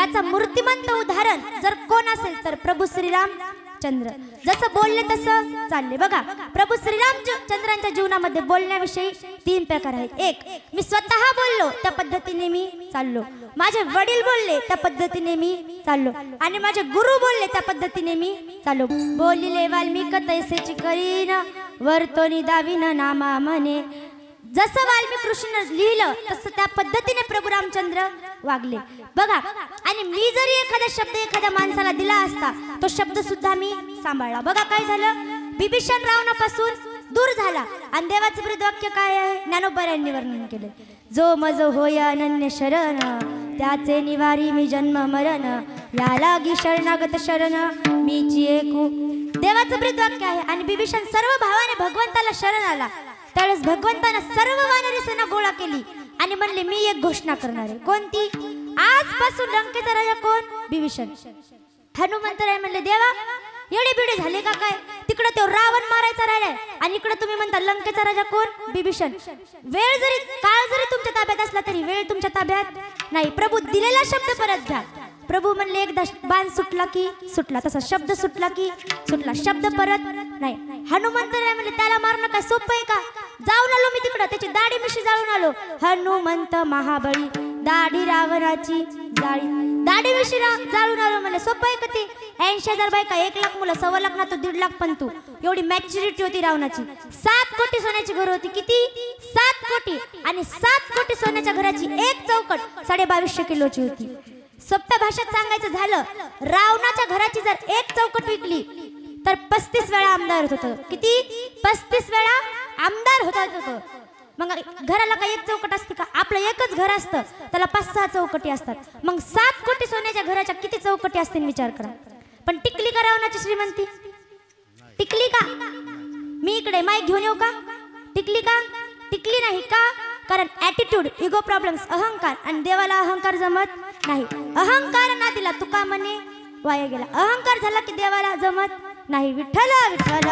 याचा मूर्तिमंत उदाहरण जर कोण असेल तर प्रभू श्रीरामचंद्र. जसं बोलले तसं चालले. बघा, प्रभू श्रीरामचंद्रांच्या जीवनामध्ये बोलण्याविषयी 3 प्रकार आहेत. एक, मी स्वतः बोललो त्या पद्धतीने मी चाललो. माझे वडील बोलले त्या पद्धतीने मी चाललो. आणि माझे गुरु बोलले त्या पद्धतीने मी चाललो. बोलिले वाल्मिक तैसेची करीन वर्तोनी दाविन नामा म्हणे. जसं वाल्मिक ऋषीनं लिहिलं तसं त्या पद्धतीने प्रभू रामचंद्र वागले. बघा, आणि मी जरी एखादा शब्द एखाद्या माणसाला दिला असता तो शब्द सुद्धा मी सांभाळला. बघा काय झालं, बिभीषण रावणापासून दूर झाला. आणि देवाचं ब्रीदवाक्य काय आहे, ज्ञानोबा यांनी वर्णन केले. जो मज होय अनन्य शरण त्याचे निवारी मी जन्म मरण या लागी शरणागत शरण मीची एकू. देवाचं ब्रीदवाक्य आहे. आणि बिभीषण सर्व भावाने भगवंताला शरण आला. त्यावेळेस भगवंतानं सर्व वानरी सेना गोळा केली आणि म्हणले मी एक घोषणा करणार आहे. कोणती? आजपासून लंकेचा राजा कोण? बिभीषण. हनुमंतराय म्हणले देवा एवढे बिडे झाले का काय? तिकडे तो रावण मारायचा राहिलाय आणि इकडे तुम्ही म्हणता लंकेचा राजा कोण? बिभीषण. वेळ जरी काळ जरी तुमच्या ताब्यात असला तरी वेळ तुमच्या ताब्यात नाही. प्रभू दिलेला शब्द परत घ्या. प्रभू म्हणले एकदा बाण सुटला की सुटला, तसा शब्द सुटला की सुटला, शब्द परत नाही. हनुमंतराय म्हणले त्याला मारणं काय सोपं आहे का? जाऊन आलो मी तिकडं, त्याची दाढी मिशी जाळून आलो. हनुमंत महाबळी दाढी रावणाची जाळी. दाढी मिशी जाळून आलो म्हणले सोपं आहे का ते? 80,000 बायका, 1,00,000 मुलं, 1.25 लाख तो 1.5 लाख तू. एवढी मॅच्युरिटी होती रावणाची. 7 कोटी सोन्याची घर होती. किती? 7 कोटी. आणि 7 कोटी सोन्याच्या घराची एक चौकट 2250 किलोची होती. सोप्या भाषेत सांगायचं झालं, रावणाच्या घराची जर एक चौकट विकली तर 35 वेळा आमदार होत होतं. किती? 35 वेळा आमदार होत होतं. मग घराला काही एक चौकट असते का? आपलं एकच घर असतं त्याला 5-6 चौकटी असतात. मग 7 कोटी सोन्याच्या घराच्या किती चौकटी असतील विचार करा. पण टिकली का रावणाची श्रीमंती? टिकली का? मी इकडे माईक घेऊन येऊ का? टिकली का? टिकली नाही. का? कारण ॲटिट्यूड, इगो प्रॉब्लेम्स, अहंकार. आणि देवाला अहंकार जमत नाही. अहंकार ना दिला तुका म्हणे वाया गेला. अहंकार झाला की देवाला जमत नाही. विठ्ठल विठ्ठल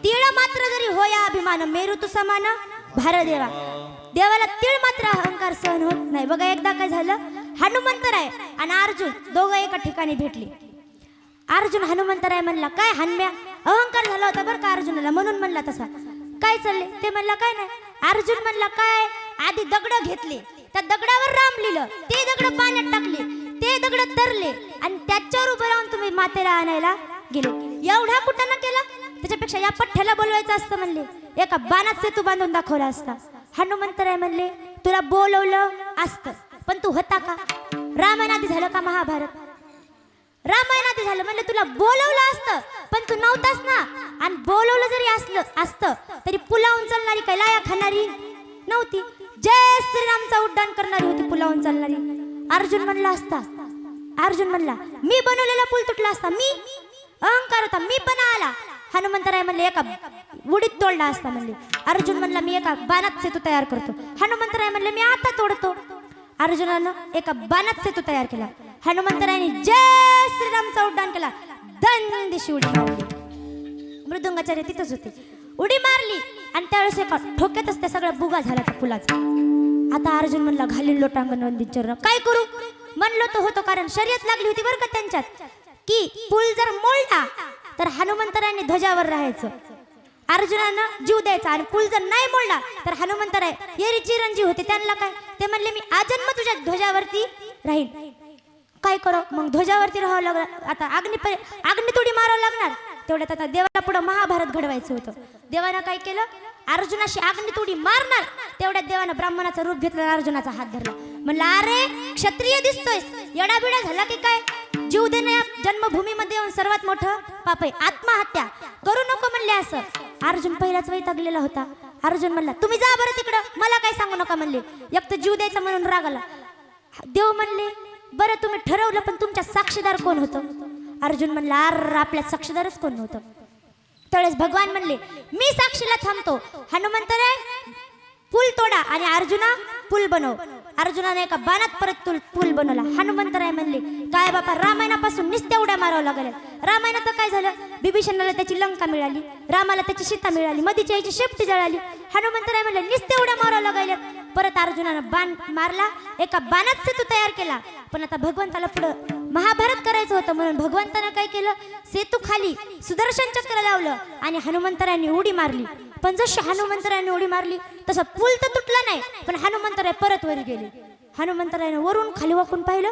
तीळ मात्र जरी होया अभिमान मेरू तू समान भार देवा. देवाला तीळ मात्र अहंकार सहन होत नाही. बघा एकदा काय झालं, हनुमंतराय आणि अर्जुन दोघं एका ठिकाणी भेटले. अर्जुन हनुमंतराय म्हणला काय हनम्या? अहंकार झाला होता बरं का अर्जुनाला, म्हणून म्हणला तसा. काय चालले? ते म्हणला काय नाही. अर्जुन म्हणला काय? आधी दगड घेतले, त्या दगडावर राम लिहिलं, ते दगड पाण्यात टाकले, ते दगड तरले आणि त्याच्यावर उभं राहून तुम्ही मातेला आणायला गेले. एवढा कुठं ना केला? त्याच्यापेक्षा या पठ्ठ्याला बोलवायचं असतं म्हणले, एका बाणात सेतू बांधून दाखवला असता. हनुमंतराय म्हणले तुला बोलवलं असतं पण तू होता का? रामायणाआधी झालं का महाभारत? रामायणाआधी झालं. म्हणलं तुला बोलवलं असतं पण तू नव्हतास ना. आणि बोलवलं जरी असतं तरी पुलावून चालणारी काय लाया खाणारी नव्हती. जय श्रीरामचा उड्डाण करणारी होती पुलावून चालणारी. अर्जुन म्हणला असता, अर्जुन म्हणला मी बनवलेला पूल तुटला असता. मी अहंकार होता, मी पण आला. हनुमंतराय म्हणले एका उडीत तोडला असता म्हणले. अर्जुन म्हणला मी एका बाणात सेतू तयार करतो. हनुमंतराय म्हणले मी आता तोडतो. अर्जुनानं एका बाणात सेतू तयार केला. हनुमंतरायने जय श्रीरामचा उड्डाण केला. दंदिशी उडी मारली. मृदुंगाचार्य तिथंच होते. उडी मारली आणि त्यावेळेस एका ठोक्यातच त्या सगळ्या बुगा झाला त्या पुलाचा. आता अर्जुन म्हणला घालीन लोटांगण वंदित काय करू? म्हणलो तो होतो, कारण शर्यत लागली होती बरं का त्यांच्यात की पूल जर मोडला तर हनुमंतरायने ध्वजावर राहायचं, अर्जुनानं जीव द्यायचा. आणि पूल जर नाही मोडला तर हनुमंतराय येरी चिरंजीव होते, त्यांना काय ते म्हणले मी आजन्म तुझ्या ध्वजावरती राहीन. काय करो मग? ध्वजावरती राहावं लागलं. आता अग्नितोडी मारावं लागणार. तेवढ्यात आता देवाला पुढे महाभारत घडवायचं होतं. देवानं काय केलं? अर्जुनाशी अग्नितोडी मारणार. तेवढ्यात देवानं ब्राह्मणाचं रूप घेतलं, अर्जुनाचा हात धरला. म्हणला अरे क्षत्रिय दिसतोय, येडाबिडा झाला की काय? जीव देणं या जन्मभूमीमध्ये येऊन सर्वात मोठं पाप आहे. आत्महत्या करू नको म्हणले असं. अर्जुन पहिलाच वैतागलेला होता. अर्जुन म्हणला तुम्ही जा बरं तिकडं, मला काय सांगू नका म्हणले. एक तर जीव द्यायचा म्हणून रागाला. देव म्हणले बरं तुम्ही ठरवलं पण तुमच्या साक्षीदार कोण होतं? अर्जुन म्हणला अर आपल्या साक्षीदारच कोण नव्हतं. त्यावेळेस भगवान म्हणले मी साक्षीला थांबतो. हनुमंतराय पूल तोडा आणि अर्जुना पूल बनव. अर्जुनाने एका बाणात परत पूल बनवला. हनुमंतराय म्हणले काय बापा, रामायणापासून नुसत्या उड्या मारावं लागल्या. रामायणात काय झालं, बिभीषणाला त्याची लंका मिळाली, रामाला त्याची सीता मिळाली, मधीची आईची शेपटी जळाली. हनुमंतराय म्हणले नुसत्या उड्या मारावं लागल्या. परत अर्जुनानं बाण मारला, एका बाणात सेतू तयार केला. पण आता भगवंताला पुढं महाभारत करायचं होतं म्हणून भगवंतानं काय केलं, सेतू खाली सुदर्शन चक्र लावलं आणि हनुमंतरायांनी उडी मारली. पण जशी हनुमंतरायांनी उडी मारली तसं पूल तर तुटला नाही, पण हनुमंतराय परत वरी गेले. हनुमंतरायानं वरून खाली वाकून पाहिलं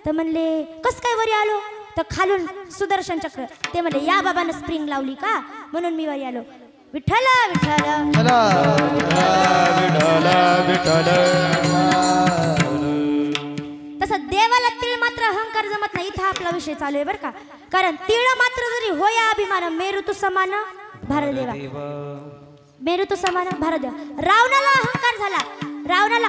तर म्हणले कस काय वरी आलो, तर खालून सुदर्शन चक्र. ते म्हणले या बाबानं स्प्रिंग लावली का म्हणून मी वरी आलो. विठ्ठल विठ्ठल तसं देवाला तीळ मात्र अहंकार जमत नाही. इथं आपला विषय चालू आहे बरं का. कारण तीळ मात्र जरी होया अभिमान मेरू तू समान भारदेवा, मेरू तू समान भारदेवा. रावणाला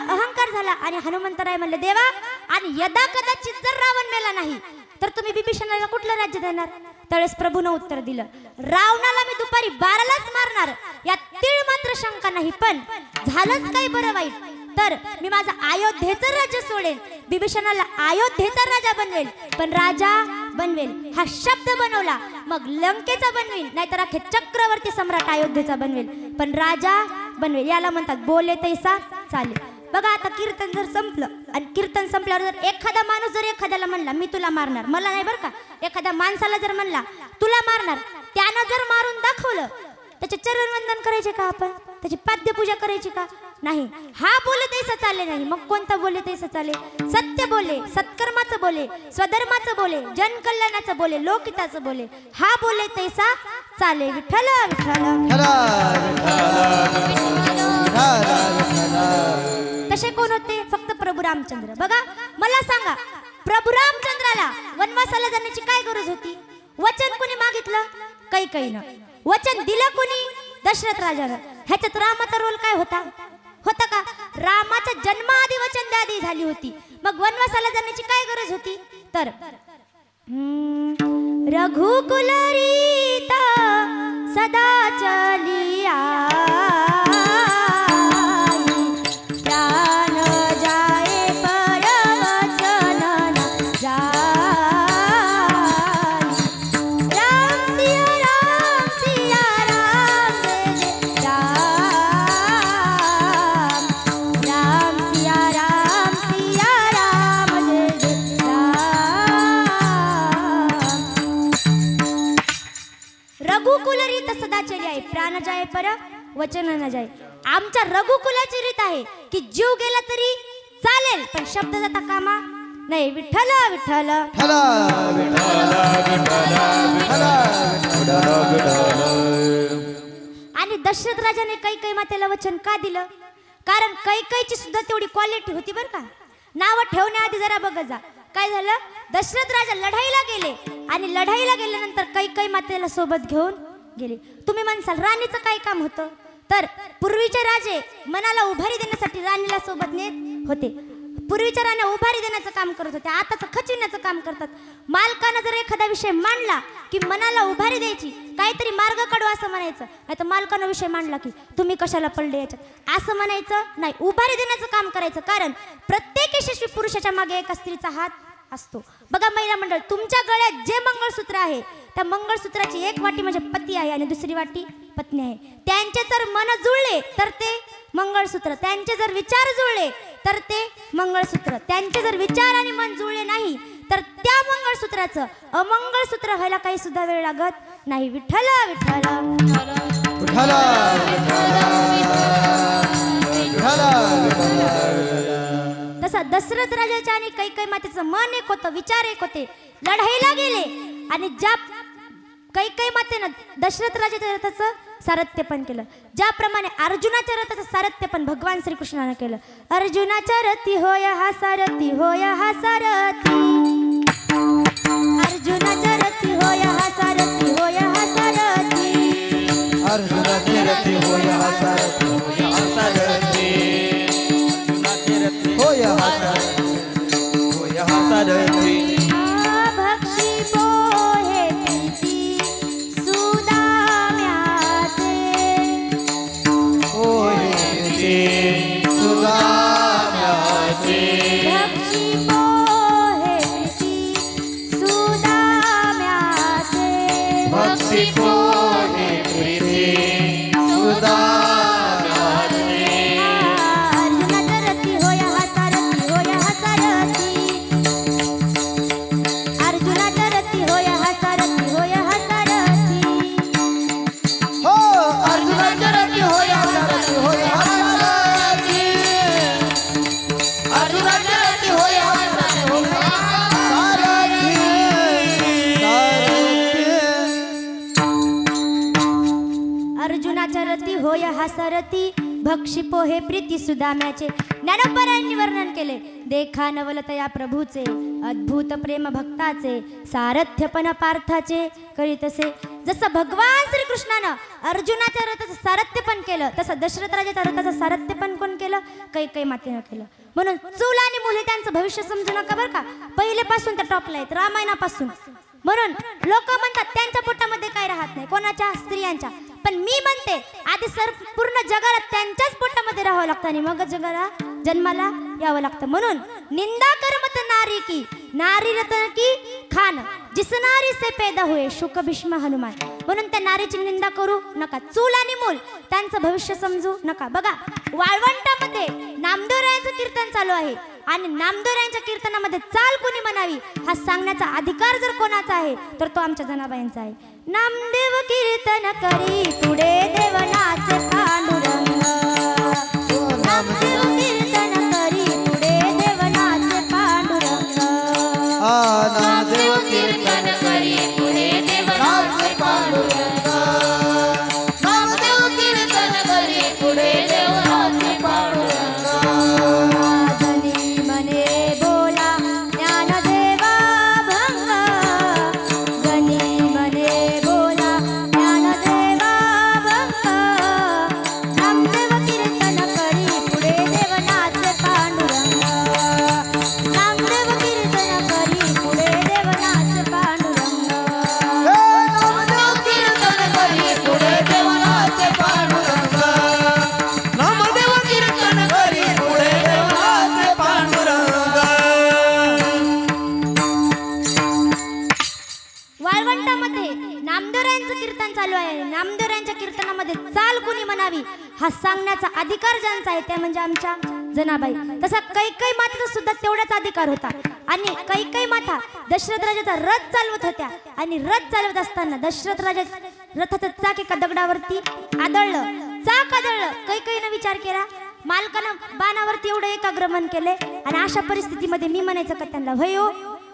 अहंकार झाला आणि हनुमंतराय म्हणले देवा, आणि यदा कदाचित जर रावण मेला नाही तर तुम्ही बिभीषणाला कुठलं राज्य देणार. त्यावेळेस प्रभूनं उत्तर दिलं, रावणाला मी दुपारी 12लाच मारणार, यात तीळ मात्र शंका नाही. पण झालंच काही बरं वाईट तर मी माझं अयोध्येचं राज्य सोडेल, बिभीषणाला अयोध्येचा राजा बनवेल. पण राजा बनवेल हा शब्द बनवला, मग लंकेचा बनवेल, नाहीतर अख्खे चक्रवर्ती सम्राट अयोध्येचा बनवेल, पण राजा बनवेल. याला म्हणतात बोले तैसा चालेल. बघा आता कीर्तन जर संपलं आणि कीर्तन संपल्यावर जर एखादा माणूस जर एखाद्याला म्हणला मी तुला मारणार, मला नाही बरं का, एखाद्या माणसाला जर म्हणला तुला मारणार, त्यानं जर मारून दाखवलं त्याचे चरणवंदन करायचे का आपण, त्याची पाद्यपूजा करायची का नाही. हा बोले तैसा चाले नाही, मग कोणता बोले तैसा चाले. सत्य बोले, सत्कर्माचं बोले, स्वधर्माचं बोले, जनकल्याणाचं बोले, लोकहिताचं बोले, हा बोले तैसा चाले. विठ्ठल विठ्ठल तसे कोण होते, फक्त प्रभू रामचंद्र. बघा मला सांगा, प्रभू रामचंद्राला वनवासाला जाण्याची काय गरज होती. वचन कोणी मागितलं, कैकेयीनं. वचन दिलं कोणी, दशरथ राजानं. ह्याच्यात रामाचा रोल काय होता का. रामाच्या जन्माआधी वचन द्यादी झाली होती, मग वनवासाला जाण्याची काय गरज होती. तर रघुकुल रीता सदा चलिया प्राण जाय पर वचन न जाय. आमच्या रघुकुलाची रीत आहे की जीव गेला तरी चालेल पण शब्द जाता कामा नाही. विठ्ठल विठ्ठल आणि दशरथ राजाने कैकेयी मातेला वचन का दिलं, कारण कैकेयीची सुद्धा तेवढी क्वालिटी होती बरं का. नाव ठेवण्याआधी जरा बघा जा काय झालं. दशरथ राजा लढाईला गेले आणि लढाईला गेल्यानंतर कैकेयी मातेला सोबत घेऊन गेले. तुम्ही म्हणसाल राणीचं काय काम होतं, तर पूर्वीचे राजे मनाला उभारी देण्यासाठी राणीला सोबत नेत होते. पूर्वीच्या राण्या उभारी देण्याचं काम करत होत्या, आताचं खचिवण्याचं काम करतात. मालकानं जर एखादा विषय मांडला की मनाला उभारी द्यायची, काहीतरी मार्ग काढू असं म्हणायचं. नाही तर मालकानं विषय मांडला की तुम्ही कशाला पडले याच्यात असं म्हणायचं नाही, उभारी देण्याचं काम करायचं. कारण प्रत्येक यशस्वी पुरुषाच्या मागे एका स्त्रीचा हात असतो. बघा महिला मंडळ, तुमच्या गळ्यात जे मंगळसूत्र आहे त्या मंगळसूत्राची एक वाटी म्हणजे पती आहे आणि दुसरी वाटी पत्नी आहे. त्यांचे जर मन जुळले तर ते मंगळसूत्र, त्यांचे जर विचार जुळले तर ते मंगळसूत्र, त्यांचे जर विचार आणि मन जुळले नाही तर त्या मंगळसूत्राचं अमंगळसूत्र व्हायला काही सुद्धा वेळ लागत नाही. विठ्ठल विठ्ठल तसं दशरथ राजाच्या आणि कैकेयी मातेचं मन एक होतं, विचार एक होते. लढाईला गेले आणि ज्या कैकेयी मातेनं दशरथ राजाच्या रथाचं सारथ्य पण केलं, ज्याप्रमाणे अर्जुनाच्या रथाचं सारथ्य पण भगवान श्रीकृष्णानं केलं. अर्जुनाच्या रथी होय हा सारथी, होय हा सारथी, अर्जुनाच्या रथी होय हा सारथी, होय हा सारथी, अर्जुनाच्या रथी होय हा सारथी, होय हा सारथी, अर्जुनाच्या रथी होय हा सारथी, होय हा सारथी. भक्षी पोहे प्रीती सुदाम्याचे, होय ते सुदाम्याचे, सरती भक्षी पोहे प्रीती सुदाम्याचे. ज्ञानोबरायांनी वर्णन केले. देखा नवलतया प्रभूचे अद्भुत प्रेम भक्ताचे सारथ्यपण पार्थाचे करीतसे. जसं भगवान श्रीकृष्णानं अर्जुनाच्या रथाचं सारथ्यपण केलं तसं दशरथ राजाच्या रथाचं सारथ्यपण कोण केलं? कैकेयी मातेनं केलं. म्हणून चूल आणि मुले त्यांचं भविष्य समजू नका बरं का. पहिलेपासून त्या टॉपला आहेत रामायणापासून. म्हणून लोक म्हणतात त्यांच्या पोटामध्ये काय राहत नाही, कोणाच्या? स्त्रियांच्या. पण मी म्हणते आधी पूर्ण जगाला त्यांच्याच पोटामध्ये राहावं लागतं आणि मग जगाला जन्माला यावं लागतं. म्हणून निंदा कर्मत नारी की नारी रतन की खान जिस नारी से पैदा हुए शुक भीष्म हनुमान. म्हणून त्या नारीची निंदा करू नका. चूल आणि मूल त्यांचं भविष्य समजू नका. बघा वाळवंटामध्ये नामदेवरायांचं कीर्तन चालू आहे आणि नामदेवरायांच्या कीर्तनामध्ये चाल कोणी म्हणावी हा सांगण्याचा अधिकार जर कोणाचा आहे तर तो आमच्या जनाबाईंचा आहे. नामदेव कीर्तन करी पुढे देवनाचे पांडुरंग. नामदेव कीर्तन करी पुढे देवनाचे पांडुरंग. नामदेव कीर्तन करी पुढे देवनाचे पांडुरंग. नामदेव कीर्तन करी पुढे देवनाचे पांडुरंग. धनी मने बोला ज्ञानदेवा भंग. धनी मने बोला ज्ञानदेवा भंग. नामदेव कीर्तन करी पुढे देवनाचे पांडुरंग. नामदेव कीर्तन करी पुढे देवनाचे पांडुरंग. नामदेव कीर्तन करी पुढे देवनाचे पांडुरंग. नामदेव कीर्तन करी पुढे देवनाचे पांडुरंग. वाळवंटामध्ये नामदेवरायांचं कीर्तन चालू आहे. नामदेवरायांच्या कीर्तनामध्ये चाल कोणी म्हणावी हा सांगण्याचा अधिकार ज्यांचा आहे त्या म्हणजे आमच्या जनाबाई. तसा कैकेयी मातेचा सुद्धा तेवढाच अधिकार होता. आणि कैकेयी माता दशरथ राजाचा रथ चालवत होत्या आणि रथ चालवत असताना दशरथ राजा रथाचं चाक एका दगडावरती आदळलं. चाक आदळलं. कैकेयीनं विचार केला, मालकानं बाणावरती एवढं एकाग्रमन केले आणि अशा परिस्थितीमध्ये मी म्हणायचं का त्यांना भयो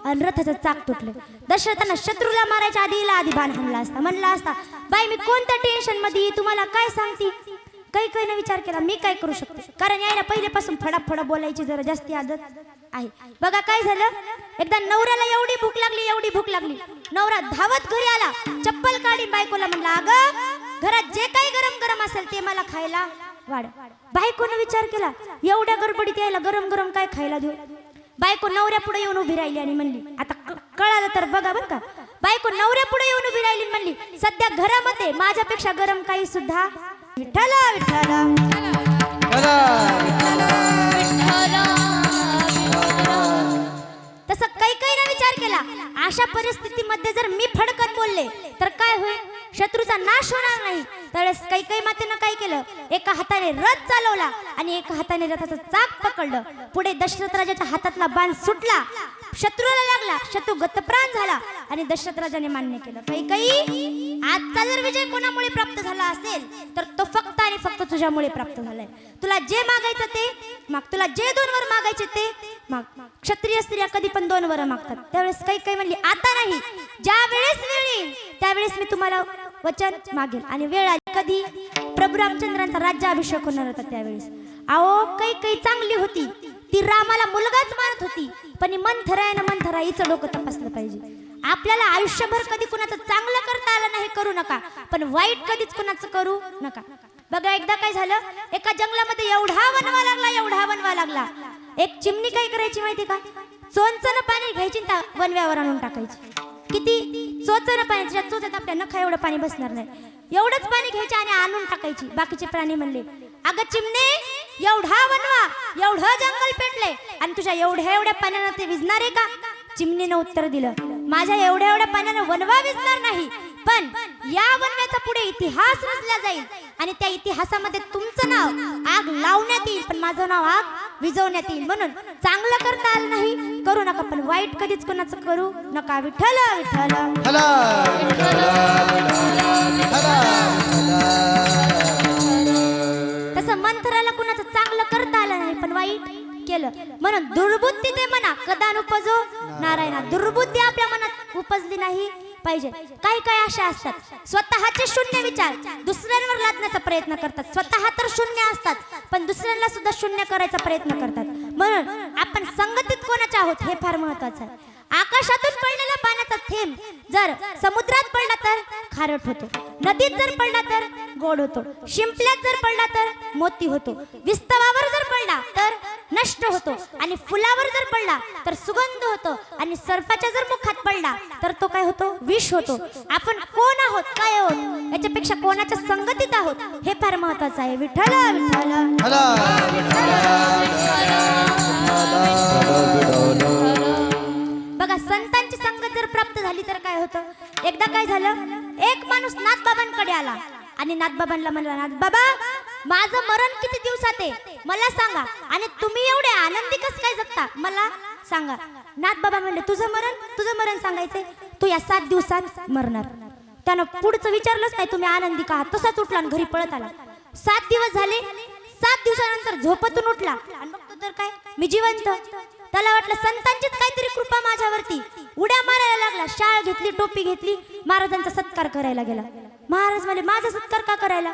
आणि रथाचं चाक तुटलं. दशरथानं शत्रूला मारायच्या आधी बाण हाणला असता. म्हणला असता बाई मी कोणत्या टेन्शन मध्ये तुम्हाला काय सांगते. कैकेयीनं विचार केला मी काय करू शकते, कारण यायला पहिलेपासून फडाफडा बोलायची जरा जास्ती आदत आहे. बघा काय झालं, एकदा नवऱ्याला एवढी भूक लागली. नवरा धावत घरी आला, चप्पल काढी बायकोला म्हणला अगं घरात जे काही गरम गरम असेल ते मला खायला वाढ. बायकोनं विचार केला एवढ्या गडबडीत यायला गरम गरम काय खायला देऊ. बायको नवऱ्या पुढे येऊन उभी राहिली आणि म्हणली, आता कळालं तर बघा बरं का. बायको नवऱ्या पुढे येऊन उभी राहिली म्हणली सध्या घरामध्ये माझ्यापेक्षा गरम काही सुद्धा विठ्ठल विठ्ठल. तसं कैकेयीने विचार केला अशा परिस्थितीमध्ये जर मी फडकत बोलले तर काय होईल, शत्रूचा नाश होणार नाही. त्यावेळेस कैकेयी मातेनं काय केलं, एका हाताने रथ चालवला आणि एका हाताने रथाचं चाक पकडलं. पुढे दशरथ राजाच्या हातातला बाण सुटला, शत्रूला लागला, शत्रू गतप्राण झाला आणि दशरथ राजाने मान्य केलं कैकेयी आजचा जर विजय कोणामुळे प्राप्त झाला असेल तर तो फक्त आणि फक्त तुझ्यामुळे प्राप्त झालाय. तुला जे मागायचं ते माग, तुला जे 2 वर मागायचे ते माग. क्षत्रिय स्त्रिया कधी पण 2 वर मागतात. त्यावेळेस कैकेयी म्हणली आता नाही, ज्या वेळेस वेळ येईल त्यावेळेस मी तुम्हाला वचन मागेल. आणि वेळ आली कधी, प्रभू रामचंद्रांचा राज्याभिषेक होणार होता त्यावेळेस. अहो कैकेयी चांगली होती, ती रामाला मुलगाच मानत होती, पण मंथरा हिचं डोकं तपासलं पाहिजे. आपल्याला आयुष्यभर कधी कुणाचं चांगलं करता आलं नाही करू नका, पण वाईट कधीच कुणाचं करू नका. बघा एकदा काय झालं, एका जंगलामध्ये एवढा वनवा लागला. एक चिमणी काय करायची माहिती का, चोंचनं पाणी घ्यायची त्या वनव्यावर आणून टाकायची. किती चोचनं पाणी, त्याच्या चोचत आपल्या नखा एवढं पाणी बसणार नाही, एवढंच पाणी घ्यायचे आणि आणून टाकायची. बाकीचे प्राणी म्हणले अगं चिमणे एवढा वनवा एवढं जंगल पेटले आणि तुझ्या एवढ्या पाण्यानं ते विझणार आहे का. चिमणीनं उत्तर दिलं माझ्या एवढ्या पाण्यानं वनवा विझणार नाही, पण या वनव्याचा पुढे इतिहास रचला जाईल आणि त्या इतिहासामध्ये तुमचं नाव आग लावण्यात येईल पण माझं नाव आग विझवण्यात येईल. म्हणून चांगलं करता आलं नाही करू नका, पण वाईट कधीच कोणाचं करू नका. विठ्ठल विठ्ठल. तसं मंथराला कुणाचं चांगलं करता आलं नाही पण वाईट केलं, म्हणून दुर्बुद्धी ते म्हणा कदा उपजो नारायणा. दुर्बुद्धी आपल्या मनात उपजली नाही पाहिजे. काही काही अशा असतात स्वतःचे शून्य विचार दुसऱ्यांवर लादण्याचा प्रयत्न करतात. स्वतः तर शून्य असतात पण दुसऱ्यांना सुद्धा शून्य करायचा प्रयत्न करतात. म्हणून आपण संगतीत कोणाच्या आहोत हे फार महत्वाचं आहे. आकाशातून पडलेला पाण्याचा थेंब जर समुद्रात पडला तर खारट होतो, नदीत जर पडला तर गोड होतो, शिंपल्यात जर पडला तर मोती होतो, विस्तवावर जर पडला तर नष्ट होतो, आणि फुलावर जर पडला तर सुगंध होतो, आणि सर्पाच्या जर मुखात पडला तर तो काय होतो, विष होतो. आपण कोण आहोत, काय आहोत, याच्यापेक्षा कोणाच्या संगतीत आहोत हे फार महत्वाचं आहे. विठ्ठल विठ्ठल. बघा, संतांची संगत जर प्राप्त झाली तर काय होतं. एकदा काय झालं, एक माणूस नाथबाबांकडे आला आणि नाथबाबांना म्हणला, नाथबाबा माझं मरण किती दिवसात आहे मला सांगा, आणि तुम्ही एवढे आनंदी कस काय जगता मला सांगा. नाथबाबा म्हणले, तुझं मरण सांगायचंय, तू या 7 दिवसात मरणार. त्यानं पुढचं विचारलंच नाही, तुम्ही आनंदी का. तसाच उठला आणि घरी पळत आला. 7 दिवस झाले, 7 दिवसानंतर झोपेतून उठला आणि बघतो तर काय, मी जिवंत. त्याला वाटलं संतांचीच काहीतरी कृपा माझ्यावरती. उड्या मारायला लागला, शाळ घेतली, टोपी घेतली, महाराजांचा सत्कार करायला गेला. महाराज म्हणले, माझा सत्कार का करायला.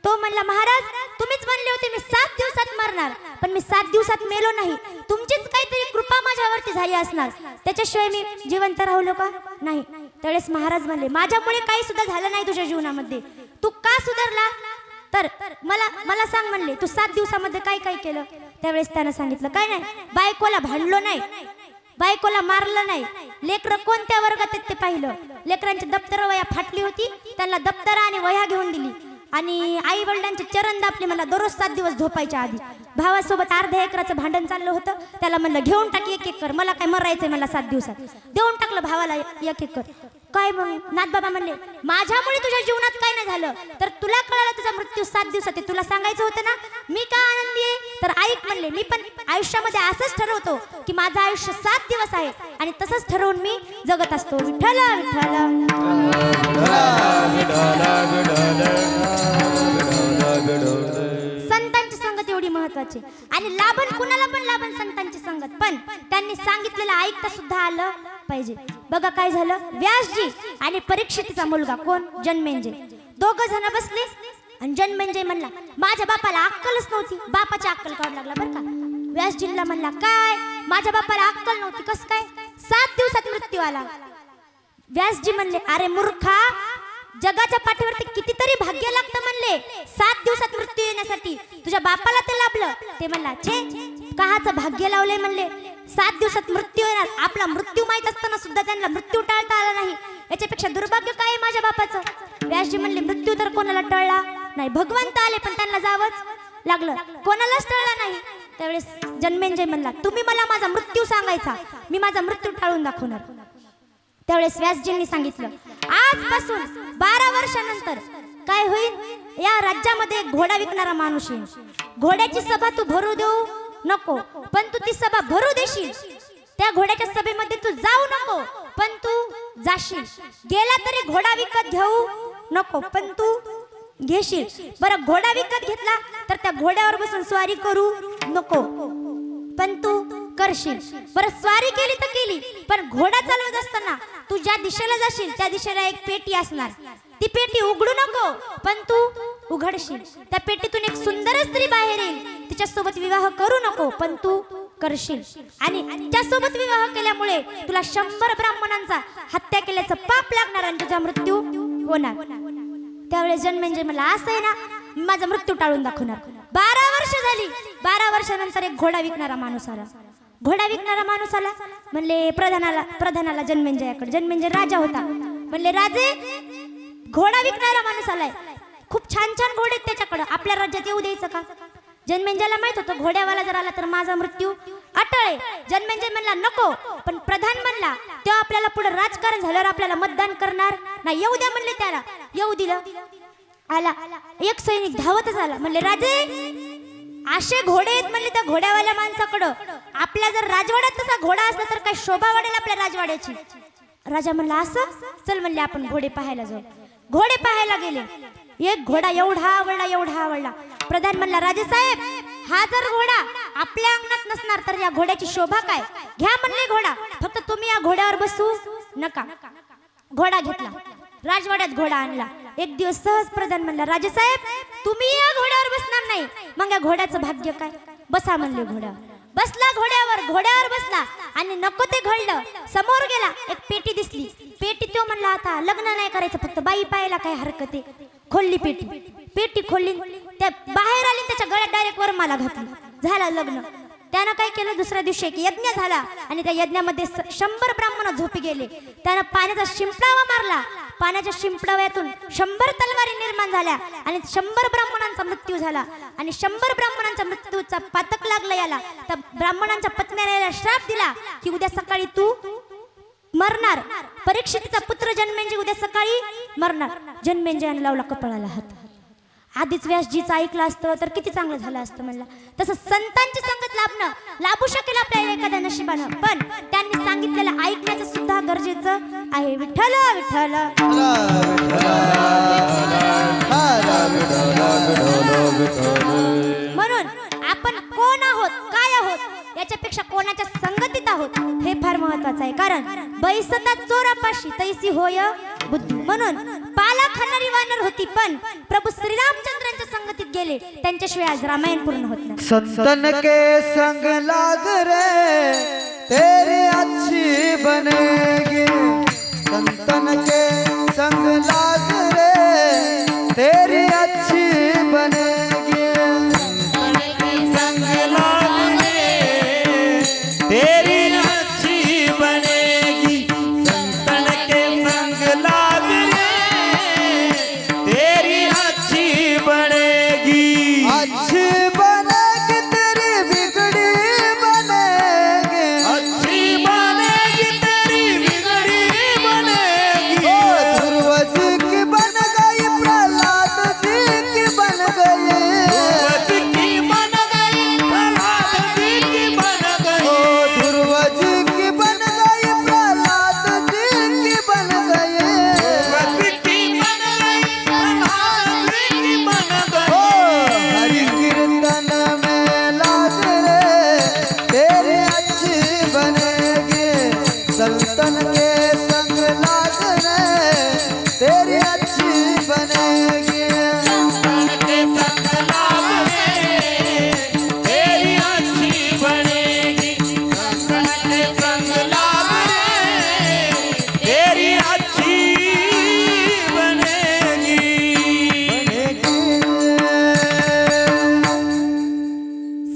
तो म्हणला, महाराज तुम्हीच म्हणले होते मी 7 दिवसात मरणार, पण मी 7 दिवसात मेलो नाही. तुमचीच काहीतरी कृपा माझ्यावरती झाली असणार, त्याच्याशिवाय मी जिवंत राहिलो का नाही. त्यावेळेस महाराज म्हणले, माझ्यामुळे काही सुद्धा झालं नाही तुझ्या जीवनामध्ये, तू का सुधारला तर मला सांग. म्हणले, तू 7 दिवसामध्ये काय काय केलं. त्यावेळेस त्यानं सांगितलं, काय नाही, बायकोला भांडलो नाही, बायकोला मारलं नाही, लेकरं कोणत्या वर्गात आहेत ते पाहिलं, लेकरांची दप्तर वह्या फाटली होती, त्यांना दप्तर आणि वह्या घेऊन दिली, आणि आई वडिलांचे चरण दापले. मला दररोज 7 दिवस झोपायच्या आधी भावासोबत अर्ध्या एकराचं भांडण चाललं होतं. त्याला म्हणलं, घेऊन टाक 1 एकर, मला काय मरायचंय मला 7 दिवसात. देऊन टाकलं भावाला 1 एकर. काय मग नाथबाबा म्हणले, माझ्यामुळे तुझ्या जीवनात काय नाही झालं, तर तुला कळालं तुझा मृत्यू 7 दिवसात आहे, तुला सांगायचं होतं ना. मी का आनंदी आहे तर ऐक. म्हणले, मी पण आयुष्यामध्ये असंच ठरवतो की माझं आयुष्य 7 दिवस आहे, आणि तसंच ठरवून मी जगत असतो. विठ्ठल संतांची संगत एवढी महत्वाची, आणि लाभन कुणाला पण लाभन संतांची संगत, पण त्यांनी सांगितलेलं ऐकता सुद्धा आलं पाहिजे. बघा काय झालं, व्यासजी आणि परीक्षितचा मुलगा कोण, जन्मेंजय, दोघं जण बसले आणि जन्मेंजय म्हणला, माझ्या बापाला अक्कलच नव्हती. बापाची अक्कल काढू लागला बरं का. व्यासजींना म्हणला, काय माझ्या बापाला अक्कल नव्हती, कस काय, 7 दिवसात मृत्यू आला. व्यासजी म्हणले, अरे मूर्खा, जगाच्या पाठीवरती कितीतरी भाग्य लागतं म्हणले 7 दिवसात मृत्यू येण्यासाठी, तुझ्या बापाला ते लाभलं. ते म्हणला, छे, काहाचं भाग्य लावले म्हणले 7 दिवसात मृत्यू येणार. आपला मृत्यू माहित असताना सुद्धा त्यांना मृत्यू टाळता आला नाही, याच्यापेक्षा दुर्भाग्य काय माझ्या बापाचं. व्यासजी म्हणले, मृत्यू तर कोणाला टळला नाही, भगवंत आले पण त्यांना जावंच लागलं, कोणालाच टळला नाही. त्यावेळेस जन्मेंजय म्हणला, तुम्ही मला माझा मृत्यू सांगायचा, मी माझा मृत्यू टाळून दाखवणार. त्यावेळेस व्यासजींनी सांगितलं, आजपासून 12 वर्षानंतर काय होईल, या राज्यामध्ये एक घोडा विकणारा माणूस येईल. घोड्याची सभा तू भरू देऊ नको, पण तू ती सभा भरू देशील. त्या घोड्याच्या सभेमध्ये तू जाऊ नको, पण तू जाशील. गेला तरी घोडा विकत घेऊ नको, पण तू घेशील. बरं, घोडा विकत घेतला तर त्या घोड्यावर बसून स्वारी करू नको, पण तू करशील. बरं, स्वारी केली तर केली, पण घोडा चालवत असताना तू ज्या दिशेला जाशील त्या दिशेला एक पेटी असणार, ती पेटी उघडू नको, पण तू उघडशील. त्या पेटीतून एक सुंदर स्त्री बाहेर येईल, तिच्यासोबत विवाह करू नको, पण तू करशील. आणि त्यासोबत विवाह केल्यामुळे तुला 100 ब्राह्मणांचा हत्या केल्याचं पाप लागणार आणि तुझा मृत्यू होणार. त्यावेळेस जन्मेंजय मला, असं आहे ना, माझा मृत्यू टाळून दाखवणार. 12 वर्ष झाली, 12 वर्षानंतर एक घोडा विकणारा माणूस आला. घोडा विकणारा माणूस आला, म्हणले प्रधानाला जन्मेंजयाकडे. जन्मेंजय राजा होता. म्हणले, राजे, घोडा विकणारा माणूस आलाय, खूप छान छान घोडे आहेत त्याच्याकडे, आपल्या राज्यात येऊ द्यायचं का. जन्मेंजयला माहित होतं घोड्यावाला जर आला तर माझा मृत्यू अटळ आहे. जन्मेंजय म्हणला, नको, पण प्रधान म्हणला, तेव्हा आपल्याला पुढे राजकारण झाल्यावर आपल्याला मतदान करणार नाही, येऊ द्या म्हणले. त्याला येऊ दिलं. आला एक सैनिक धावतच आला. म्हणले, राजे, असे घोडे आहेत म्हणले त्या घोड्यावाल्या माणसाकडं, आपल्या जर राजवाड्यात तसा घोडा असला तर काय शोभा वाढेल आपल्या राजवाड्याची. राजा म्हणला, असं, चल म्हणले आपण घोडे पाहायला जाऊ. घोडे पाहायला गेले. एक घोडा एवढा आवडला. प्रधान म्हणला, राजे साहेब, हा जर घोडा आपल्या अंगणात नसणार तर या घोड्याची शोभा काय, घ्या म्हणले घोडा, फक्त तुम्ही या घोड्यावर बसू नका. घोडा घेतला, राजवाड्यात घोडा आणला. एक दिवस सहज प्रधान म्हणला, राजेसाहेब तुम्ही या घोड्यावर बसणार नाही. मग या घोड्याचं भाग्य काय? बसा म्हणले घोड्यावर. बसला घोड्यावर बसला आणि नको ते घडलं. समोर गेला, एक पेटी दिसली. पेटी तो म्हणला आता लग्न नाही करायचं, फक्त बाई पाहायला काय हरकत आहे. खोलली पेटी खोलली, त्या बाहेर आली, त्याच्या गळ्यात डायरेक्ट वरमाला घातली. झालं लग्न. त्यानं काय केलं, दुसऱ्या दिवशी एक यज्ञ झाला आणि त्या यज्ञामध्ये 100 ब्राह्मण झोपी गेले. त्यानं पाण्याचा शिंपडावा मारला. पाण्याच्या शिंपडाव्यातून 100 तलवारी निर्माण झाल्या आणि 100 ब्राह्मणांचा मृत्यू झाला. आणि 100 ब्राह्मणांच्या मृत्यूचा पातक लागला याला. त्या ब्राह्मणांच्या पत्नीने याला श्राप दिला की उद्या सकाळी तू मरणार. परीक्षितचा पुत्र जन्मेंजय उद्या सकाळी मरणार. जन्मेंजयाने लावला कपाळाला हात. आधीच व्यासजीचं ऐकलं असतं तर किती चांगलं झालं असतं म्हणला. तसं संतांची संगत लाभू शकेल आपल्या एखाद्या नशिबानं, पण त्यांनी सांगितलेलं ऐकण्याचं सुद्धा गरजेचं आहे. विठ्ठल विठ्ठल. म्हणून आपण कोण आहोत, काय आहोत, याच्यापेक्षा कोणाच्या संगतीत आहोत हे फार महत्वाचं आहे. कारण बैसता चोरापाशी तैसी होय बुद्धी. म्हणून पाला खाणारी वानर होती, पण प्रभू श्रीरामचंद्रांच्या संगतीत गेले, त्यांच्याशिवाय आज रामायण पूर्ण होत नाही. संतन के संग लाग रे तेरी अच्छी बनेगी. संतन के संग लाग रे तेरी अच्छी बनेगी. संग लाग रे तेरी अच्छी बनेगी. संतन के संग लाग रे तेरी अच्छी बनेगी. अच्छी बनेगी तेरी बिगड़ी बनेगी. अच्छी बनेगी तेरी बिगड़ी बनेगी. ओ ध्रुव जी की बन गई, प्रहलाद जी की बन गई. ध्रुव जी की बन गई, प्रहलाद जी की बन गई. ओ ध्रुव जी की बन गई, प्रहलाद जी की बन गई. ध्रुव जी की बन गई, प्रहलाद जी की बन गई. ओ हरि कीर्तन में लाग रे तेरी अच्छी बनेगी. संतन के संग लाग रे तेरी अच्छी बनेगी. संतन के संग लाग रे तेरी अच्छी बनेगी. संतन के संग लाग रे तेरी अच्छी बनेगी.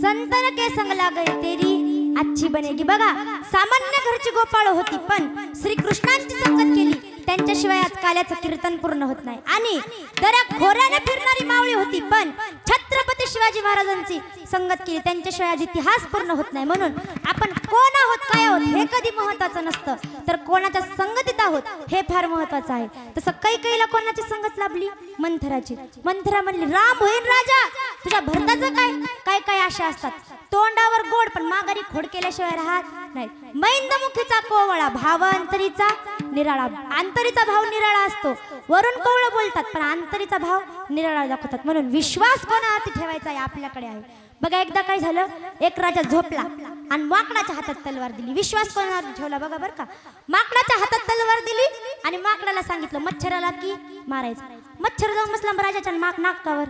संतन के संग लागे तेरी अच्छी बनेगी. बघा, सामान्य घरची गोपाळ होती, पण श्रीकृष्णांची संगत केली, त्यांच्याशिवाय आज काल्याचं कीर्तन पूर्ण होत नाही. आणि दऱ्या खोऱ्याने फिरणारी मावळी होती, पण छत्रपती शिवाजी महाराजांची संगत केली, त्यांच्याशिवाय आज इतिहास पूर्ण होत नाही. म्हणून आपण कोण आहोत, काय आहोत हे कधी महत्वाचं नसतं, तर कोणाच्या संगतीत आहोत हे फार महत्वाचं आहे. तसं कैकेयीला कोणाची संगत लाभली? मंथराची. मंथरा म्हणली, राम होईन राजा, तुझ्या भरताचं काय काय काय आशा असतात. तोंडावर गोड पण माघारी खोड केल्याशिवाय राहत नाही. मैंदमुखीचा कोवळा, भाव अंतरीचा निराळा. अंतरीचा भाव निराळा असतो. वरून कोवळं बोलतात पण अंतरीचा भाव निराळा दाखवतात. म्हणून विश्वास कोणावरती ठेवायचा आहे आपल्याकडे आहे. बघा, एकदा काय झालं, एक राजा झोपला आणि माकडाच्या हातात तलवार दिली. विश्वास कोणावर ठेवला बघा बरं का. माकडाच्या हातात तलवार दिली आणि माकडाला सांगितलं मच्छराला की मारायचं. मच्छर जाऊन बसला राजाच्या नाकावर.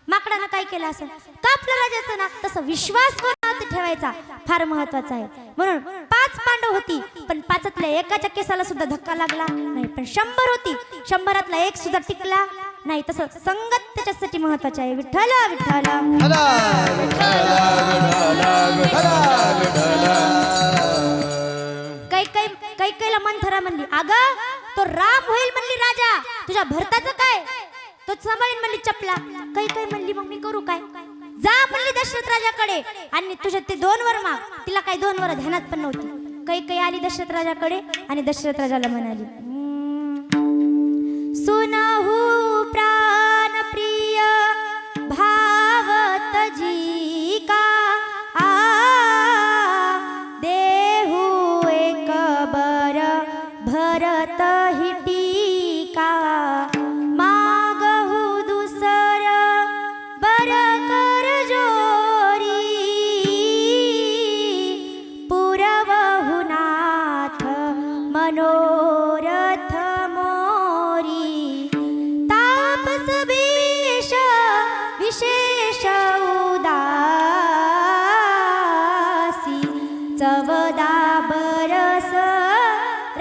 माकडानं काय केलं असं, कापलं राजाचं नाक. तसं विश्वास कोणावरती ठेवायचा फार महत्वाचा आहे. म्हणून 5 पांडव होती, पण 5तल्या एकाच्या केसाला सुद्धा धक्का लागला नाही. पण 100 होती, 100तला एक सुद्धा टिकला नाही. तसं संगत त्याच्यासाठी महत्वाची आहे. विठ्ठल विठ्ठल. कैकेयीला मंथरा म्हणली, अगं तो राम होईल म्हणली राजा, तुझ्या भरताचं काय? तो सांभाळीन म्हणली चपला. कैकेयी म्हणली, मग मी करू काय? जा म्हणली दशरथ राजाकडे आणि तुझ्या ते 2 वर माग. तिला काही 2 वर ध्यानात पण नव्हती. कैकेयी आली दशरथ राजाकडे आणि दशरथ राजाला म्हणाली, सुनहु प्राण प्रिय भावत जी का देहु एक बर भरत ही टीका. मागहु दुसर बर कर जोरी पुरवहु नाथ मनोरथ 14 बरस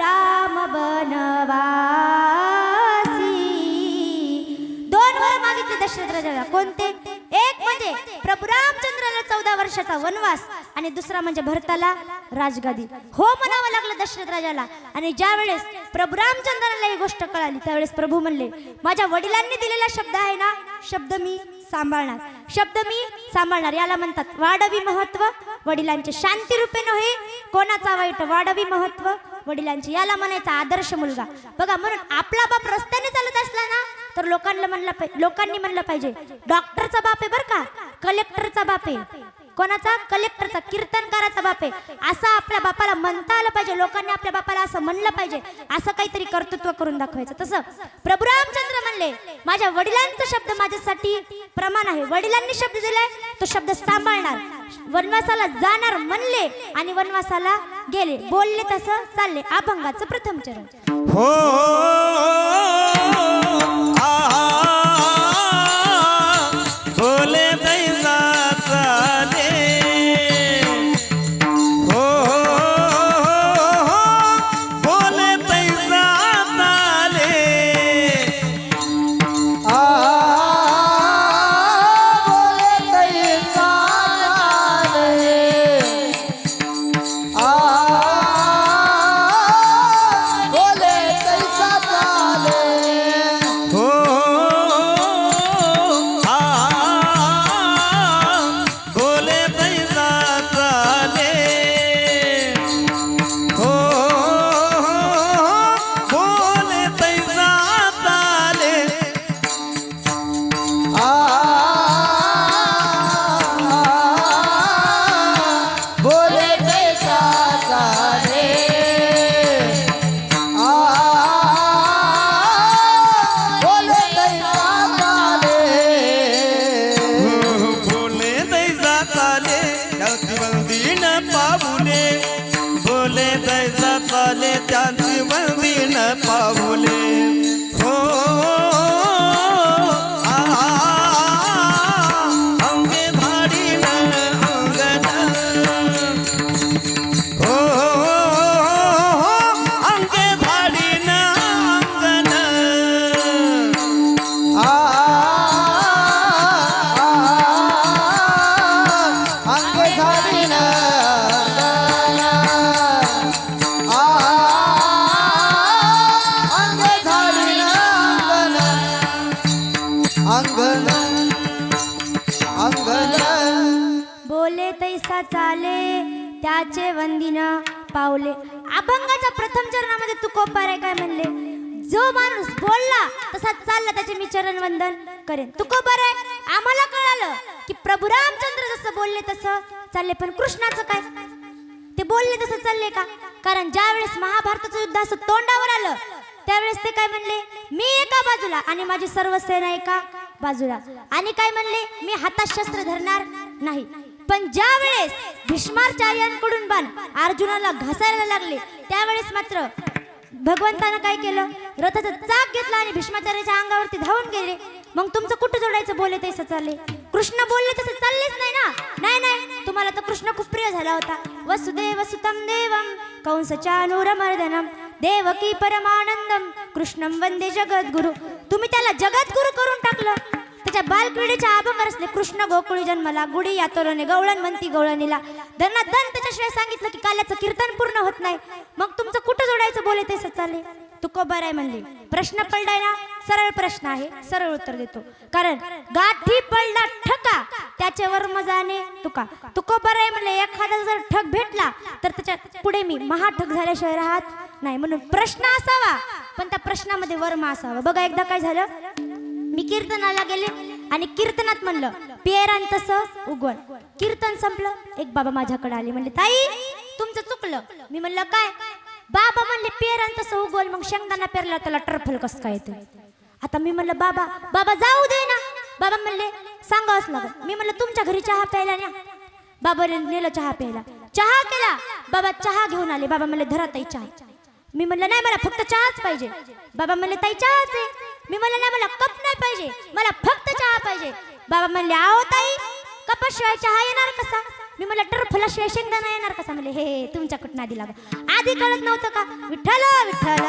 राम बनवासी. 2 वर मागितले दशरथ राजाला. कोणते? एक म्हणजे प्रभू रामचंद्राला 14 वर्षाचा वनवास आणि दुसरा म्हणजे भरताला राजगादी. हो म्हणावं लागलं दशरथ राजाला. आणि ज्या वेळेस प्रभू रामचंद्राला ही गोष्ट कळाली त्यावेळेस प्रभू म्हणले, माझ्या वडिलांनी दिलेला शब्द आहे ना, शब्द मी सांभाळणार, शब्द मी सांभाळणार. याला म्हणतात वाढवी महत्व वडिलांचे. शांती रूपे नव्हे कोणाचा वाईट, वाढवी महत्व वडिलांचे. याला म्हणायचा आदर्श मुलगा. बघा, म्हणून आपला बाप रस्त्याने चालत असला ना तर लोकांनी म्हणलं पाहिजे डॉक्टरचा बाप आहे बरं का, कलेक्टरचा बाप आहे. कोणाचा? कलेक्टरचा, कीर्तनकाराचा बाप आहे. असं आपल्या बापाला म्हणता आलं पाहिजे. लोकांनी आपल्या बापाला असं म्हणलं पाहिजे. असं काहीतरी कर्तृत्व करून दाखवायचं. तसं प्रभू रामचंद्र म्हणले, माझ्या वडिलांचा शब्द माझ्यासाठी प्रमाण आहे. वडिलांनी शब्द दिलाय तो शब्द सांभाळणार. वनवासाला जाणार म्हणले आणि वनवासाला गेले. बोलले तसं चालले. अभंगाचं प्रथम चरण. हो बोले दैसा चाले. हो बोले दैसा चाले. बोले दैसा चाले. बोले दैसा चाले. हो बोले दैसा चाले. हो बोले दैसा चाले. बोले दैसा चाले. बोले दैसा चाले. बोले दैसा चाले. त्यांची बंदी न पावले. बोले दैसा चाले. त्यांची बंदी न पावले. हो अंगे भाडी न अंगण. हो अंगे भाडी न अंगण. अंगे भाडी न अंगण. अंगे भाडी न अंगण. अंगण बोले तैसा चाले त्याचे वंदिन पावले. अभंगाच्या प्रथम चरणामध्ये तुकोबाराय काय म्हणले? जो माणूस बोलला तसा चालला त्याचे मी चरण वंदन करेन. तुकोबाराय आम्हाला कळालं की प्रभू रामचंद्र जसं बोलले तसं चालले, पण कृष्णाचं काय? ते बोलले तसं चालले का? कारण ज्या वेळेस महाभारताचं युद्ध असं तोंडावर आलं त्यावेळेस ते काय म्हणले? मी एका बाजूला आणि माझी सर्व सेना एका बाजूला. आणि काय म्हणले? मी हातात शस्त्र धरणार नाही. पण ज्या वेळेस भीष्माचार्यांकडून बाण अर्जुनाला घासायला लागले त्यावेळेस मात्र भगवंतानं काय केलं? रथाचं चाक घेतलं आणि भीष्माचार्याच्या अंगावरती धावून गेले. मग तुमचं कुठं जोडायचं? बोले तसं चालले. कृष्ण बोलले तसं चाललेच नाही ना. नाही नाही, तुम्हाला तर कृष्ण खूप प्रिय झाला होता. वसुदेव सुतं देवं कंसचानूरमर्दनं देवकी परमानंदम कृष्णं वंदे जगद्गुरु. तुम्ही त्याला जगद्गुरु करून टाकलं. त्याच्या बालक्रीडेच्या अभंग रचले. कृष्ण गोकुळी जन्मला गुढी यातोरणे गवळण म्हणती गवळणीला. धनाधन त्याच्याशिवाय सांगितलं की काल्याचं कीर्तन पूर्ण होत नाही. मग तुमचं कुठं जोडायचं? बोले तसं चालले. तुकोबाराय म्हणले, प्रश्न पडलाय ना, सरळ प्रश्न आहे, सरळ उत्तर देतो. कारण गाठी पडला ठका त्याचे वर्म जाणे तुका. तुकोबाराय म्हणले, एखादा जर ठग भेटला तर त्याच्या पुढे मी महाठग झाल्याशिवाय राहत नाही. म्हणून प्रश्न असावा पण त्या प्रश्नामध्ये वर्म असावा. बघा एकदा काय झालं, मी कीर्तनाला गेले आणि कीर्तनात म्हणलं पेरांतसं उगवण. कीर्तन संपलं, एक बाबा माझ्याकडे आले, म्हणले ताई तुमचं चुकलं. मी म्हणलं काय? बाबा म्हणले पेरांतसं उगवल. मग शेंगदाणा पेरला त्याला टरफल कसं काय येते? आता मी म्हणलं बाबा जाऊ दे ना. बाबा म्हणले सांगावंच लागत. मी म्हणलं तुमच्या घरी चहा प्यायला ना. बाबा नेलं चहा प्यायला. चहा केला. बाबा चहा घेऊन आले. बाबा म्हणले धरा ताई चहा. मी म्हणलं नाही मला फक्त चहाच पाहिजे. बाबा म्हणले ताई चहाच आहे. मी म्हणलं नाही मला कप नाही पाहिजे, मला फक्त चहा पाहिजे. बाबा म्हणले आहो ताई कपाशिवाय चहा येणार कसा? मी म्हणलं टरफलाशिवाय शेंगदाणा येणार कसा म्हणले हे तुमच्या कुठं आधी लागा आधी कळत नव्हतं का विठ्ठल विठ्ठल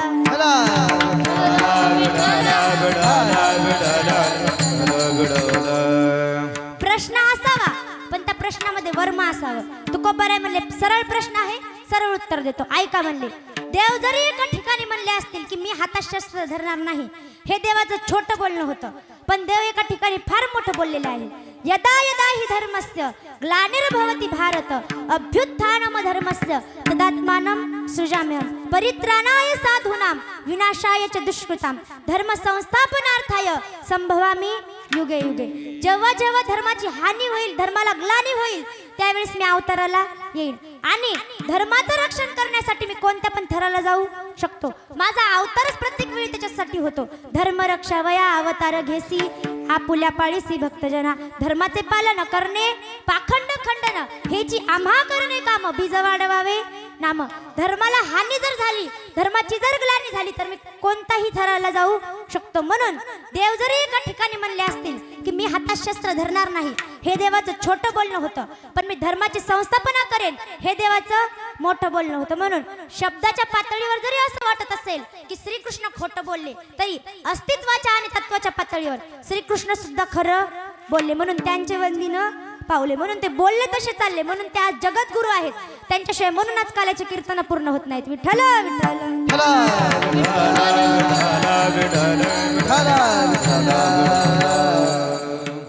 प्रश्न असावा पण त्या प्रश्नामध्ये वर्म असावं तुकोबाराय म्हणले सरळ प्रश्न आहे सरळ उत्तर देतो ऐका म्हणले देव जरी एका ठिकाणी म्हणले असतील की मी हातात शस्त्र धरणार नाही हे देवाचं छोटं बोलणं होतं पण देव एका ठिकाणी फार मोठं बोललेलं आहे यदा यदा हि धर्मस्य ग्लानिर्भवति भारत अभ्युत्थानम धर्मस्य तदात्मानं सृजाम्यहं परित्राणाय साधूनां विनाशाय च दुष्कृतां धर्म संस्थापनार्थाय संभवामि युगे युगे जेव्हा जेव्हा धर्माची हानी होईल धर्माला ग्लानी होईल त्यावेळेस मी अवताराला येईल आणि धर्माचं रक्षण करण्यासाठी मी कोणत्या पण थराला जाऊ शकतो माझा अवतारच प्रत्येक वेळी त्याच्यासाठी होतो धर्म रक्षा वया अवतार घेसी आपुल्या पाळीसी भक्तजना धर्माचे पालन करणे पाखंड खंडन हेची आम्हा करणे काम बीज वाढवावे नाम धर्माला हानी जर झाली धर्माची जर ग्लानी झाली तर मी कोणताही थराला जाऊ शकतो म्हणून देव जरी एका ठिकाणी म्हणले असतील की मी हातात शस्त्र धरणार नाही हे देवाचं छोटं बोलणं होतं पण मी धर्माची संस्थापना करेन हे देवाचं मोठं बोलणं होतं म्हणून शब्दाच्या पातळीवर जरी असं वाटत असेल की श्रीकृष्ण खोटं बोलले तरी अस्तित्वाच्या आणि तत्वाच्या पातळीवर श्रीकृष्ण सुद्धा खरं बोलले म्हणून त्यांचे वंदीनं पावले म्हणून ते बोलले तसे चालले म्हणून ते आज जगद्गुरु आहेत त्यांच्याशिवाय म्हणून आज काल्याचे कीर्तन पूर्ण होत नाहीत विठ्ठल विठ्ठल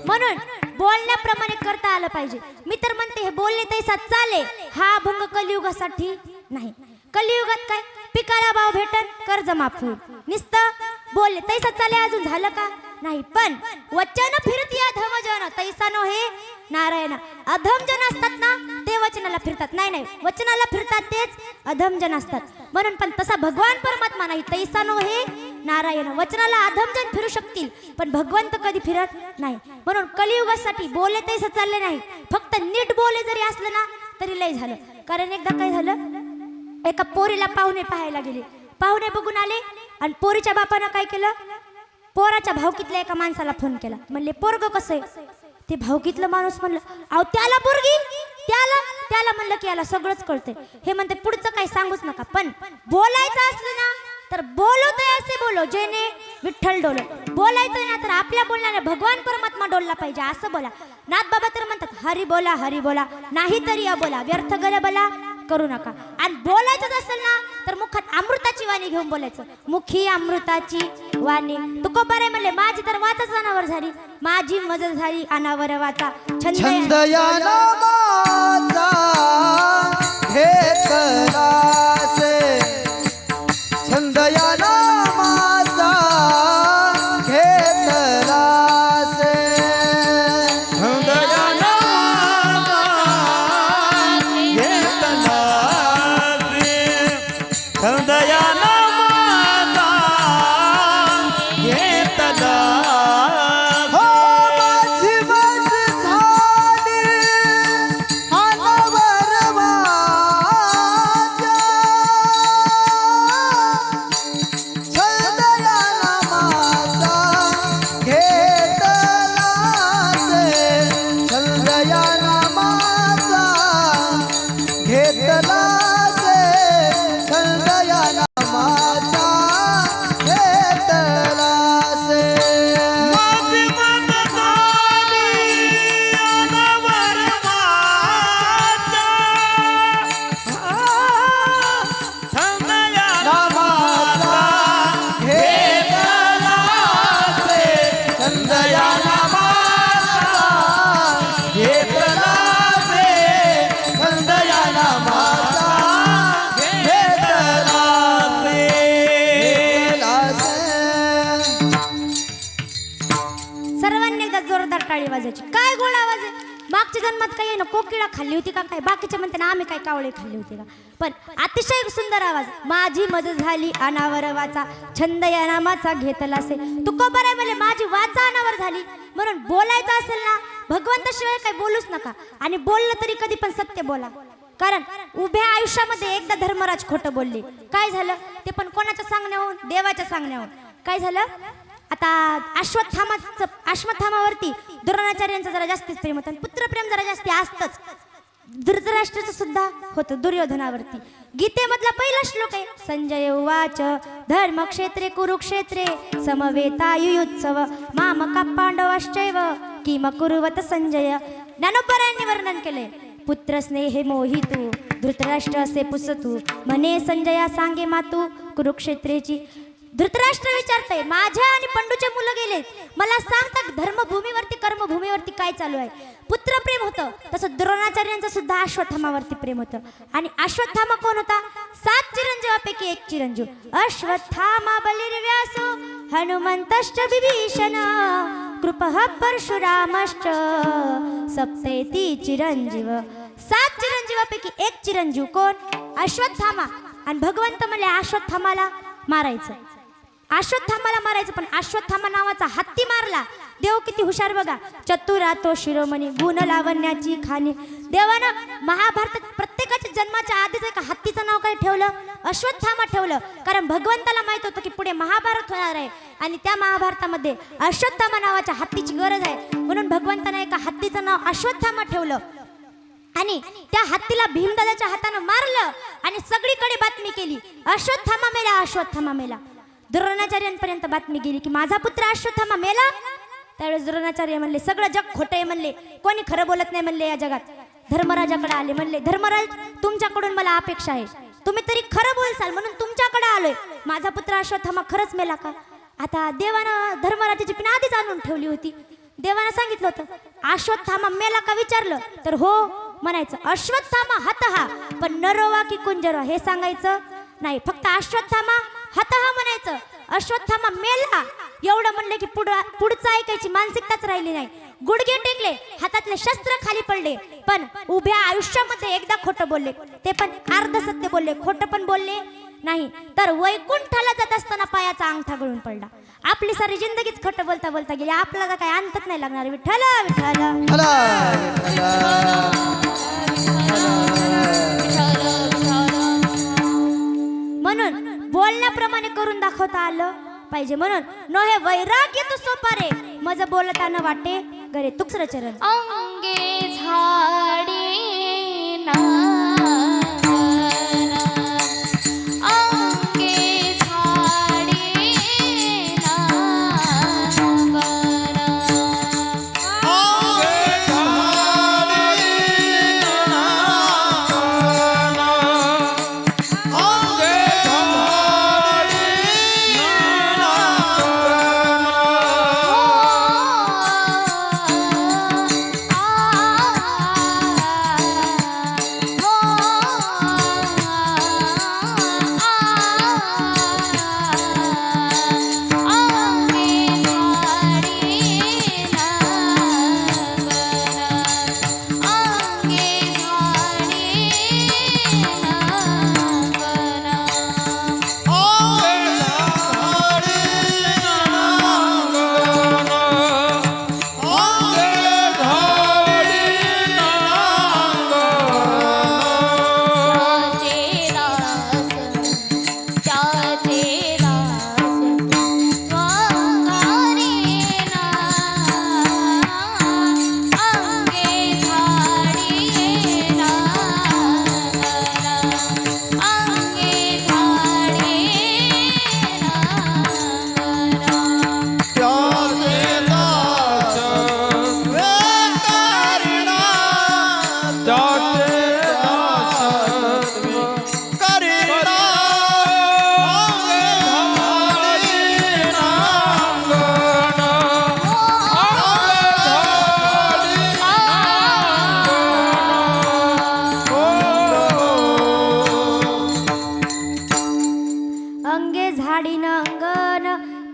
म्हणून बोलण्याप्रमाणे करता आलं पाहिजे मी तर म्हणते हे बोलले तैसा चाले हा अभंग कलियुगासाठी नाही कलियुगात काय पिकाला भाव भेटन कर्ज माफ होईल नुसतं बोलले तैसा चाले अजून झालं का नाही पण वचन फिरत या धमजन तैसा नो हे नारायण अधम जन असतात ना ते वचनाला फिरतात नाही नाही वचनाला फिरतात तेच अधम जन असतात म्हणून पण तसा भगवान परमात्मा नाही तैसा नो हे नारायण वचनाला अधम जन फिरू शकतील पण भगवंत कधी फिरत नाही म्हणून कलियुगासाठी बोले तैसा चालले नाही फक्त नीट बोले जरी असलं ना तरी लय झालं कारण एकदा काय झालं एका पोरीला पाहुणे पाहायला गेले पाहुणे बघून आले आणि पोरीच्या बापानं काय केलं पोराच्या भावकीतल्या एका माणसाला फोन केला म्हणले पोरग कसं आहे ते भावकीतलं माणूस म्हणलं अहो त्याला पोरगी त्याला म्हणलं की याला सगळंच कळतंय हे म्हणते पुढचं काही सांगूच नका पण बोलायचं असलं ना तर बोलवतोय असे बोलो जेने विठ्ठल डोलो बोलायचं ना तर आपल्या बोलण्याने भगवान परमात्मा डोलला पाहिजे असं बोला नाथ बाबा तर म्हणतात हरी बोला नाही तरी अबोला व्यर्थ गलबला करू नका आणि बोलायचंच असेल ना तर मुखात अमृताची वाणी घेऊन बोलायचं मुखी अमृताची वाणी तुकोबाराय म्हणले माझी तर वाचाच अनावर झाली माझी मजल झाली अनावर वाचा छंद या नामाचा घेतलासे छंद या नामाचा घेतलासे छंद या छंद या नामाचा घेतला हो माझी मज झाली अनावर माझ्या छंद या नामाचा घेतलासे छंद या नामाचा घेतलासे छंद या नामाचा घेतलासे माझी मन झाली अनावर माझ्या छंद या नामाचा घेतलासे छंद या नामाचा घेतलासे छंद या नामाचा सर्वांनी एकदा जोरदार टाळी वाजायची काय गोड आवाज आहे मागच्या जन्मात काही ना कोकिळा खाल्ली होती का काय बाकीच्या म्हणते ना आम्ही काय कावळे खाल्ले होते का पण अतिशय सुंदर आवाज माझी मज झाली अनावर वाचा छंद या नामाचा घेतलासे तुकोबाराय म्हणले माझी वाचा अनावर झाली म्हणून बोलायचं असेल ना भगवंताशिवाय काही बोलूच नका आणि बोललं तरी कधी पण सत्य बोला कारण उभ्या आयुष्यामध्ये एकदा धर्मराज खोटं बोलले काय झालं ते पण कोणाच्या सांगण्याहून देवाच्या सांगण्याहून काय झालं आता अश्वत्थामावरती द्रोणाचार्यांचं जरा जास्तीच प्रेम होतं पुत्रप्रेम जरा जास्ती असतंच धृतराष्ट्राचं सुद्धा होतं दुर्योधनावरती. गीतेमधला पहिला श्लोक आहे, संजय उवाच धर्मक्षेत्रे कुरुक्षेत्रे समवेतायुयुत्सव मामका पांडवाश्चैव किम कुरुवत संजय. ज्ञानोबरायांनी वर्णन केले, पुत्र स्नेहे मोहितू धृतराष्ट्र असे पुसतू म्हणे संजया सांगे मातू कुरुक्षेत्रेची. धृतराष्ट्र विचारतय, माझ्या आणि पंडूचे मुलं गेले, मला सांगतात धर्मभूमीवरती कर्मभूमीवरती काय चालू आहे. पुत्रप्रेम होतं, तसं द्रोणाचार्यांचं सुद्धा अश्वत्थामावरती प्रेम होतं. आणि अश्वत्थामा कोण होता? 7 चिरंजीवापैकी एक चिरंजीव. अश्वत्थामा बलिर्व्यासो हनुमंतश्च विभीषण कृपः परशुरामश्च सप्तेती चिरंजीव. 7 चिरंजीवापैकी एक चिरंजीव कोण? अश्वत्थामा. आणि भगवंत म्हणले अश्वत्थामाला मारायचं, अश्वत्थामाला मारायचं. पण अश्वत्थामा नावाचा हत्ती मारला. देव किती हुशार बघा, चतुरा तो शिरोमणी गुण लावण्याची खाणी. देवानं महाभारतात प्रत्येकाच्या जन्माच्या आधीच एका हत्तीचं नाव काय ठेवलं? अश्वत्थामा ठेवलं. कारण भगवंताला माहित होतं की पुढे महाभारत होणार आहे आणि त्या महाभारतामध्ये अश्वत्थामा नावाच्या हत्तीची गरज आहे. म्हणून भगवंताने एका हत्तीचं नाव अश्वत्थामा ठेवलं. आणि त्या हत्तीला भीमदादाच्या हातानं मारलं आणि सगळीकडे बातमी केली, अश्वत्थामा मेला, अश्वत्थामा मेला. द्रोणाचार्यांपर्यंत बातमी गेली की माझा पुत्र अश्वत्थामा मेला. त्यावेळेस द्रोणाचार्य म्हणले सगळं जग खोटं आहे म्हणले, कोणी खरं बोलत नाही म्हणले या जगात. धर्मराजाकडे आले, म्हणले धर्मराज तुमच्याकडून मला अपेक्षा आहे, तुम्ही तरी खरं बोलसाल म्हणून तुमच्याकडे आलोय. माझा पुत्र अश्वत्थामा खरंच मेला का? आता देवानं धर्मराजाची पिन आधीच आणून ठेवली होती. देवानं सांगितलं होतं अश्वत्थामा मेला का विचारलं तर हो म्हणायचं. अश्वत्थामा हतहा, पण नरोवा की कुंजरो हे सांगायचं नाही, फक्त अश्वत्थामा हतहा म्हणायचं. अश्वत्थामा मेला एवढं म्हणलं की पुढचं ऐकायची मानसिकताच राहिली नाही. गुडघे टेकले, हातातले शस्त्र खाली पडले, पण उभ्या आयुष्यामध्ये एकदा खोटं बोलले, ते पण अर्ध सत्य बोलले, खोटं पण बोलले नाही. तर वैकुंठाला जात असताना पायाचा अंगठा गळून पडला. आपली सारी जिंदगीच खोटं बोलता बोलता गेली, आपल्याला काय अंतच नाही लागणार. विठ्ठल विठ्ठल म्हणून बोलण्याप्रमाणे करून दाखवता आलं पाहिजे. म्हणून नो हे वैराग्य तू सोपारे मज बोलताना वाटे गरे तुक्सर चरण. अंगे झाडी ना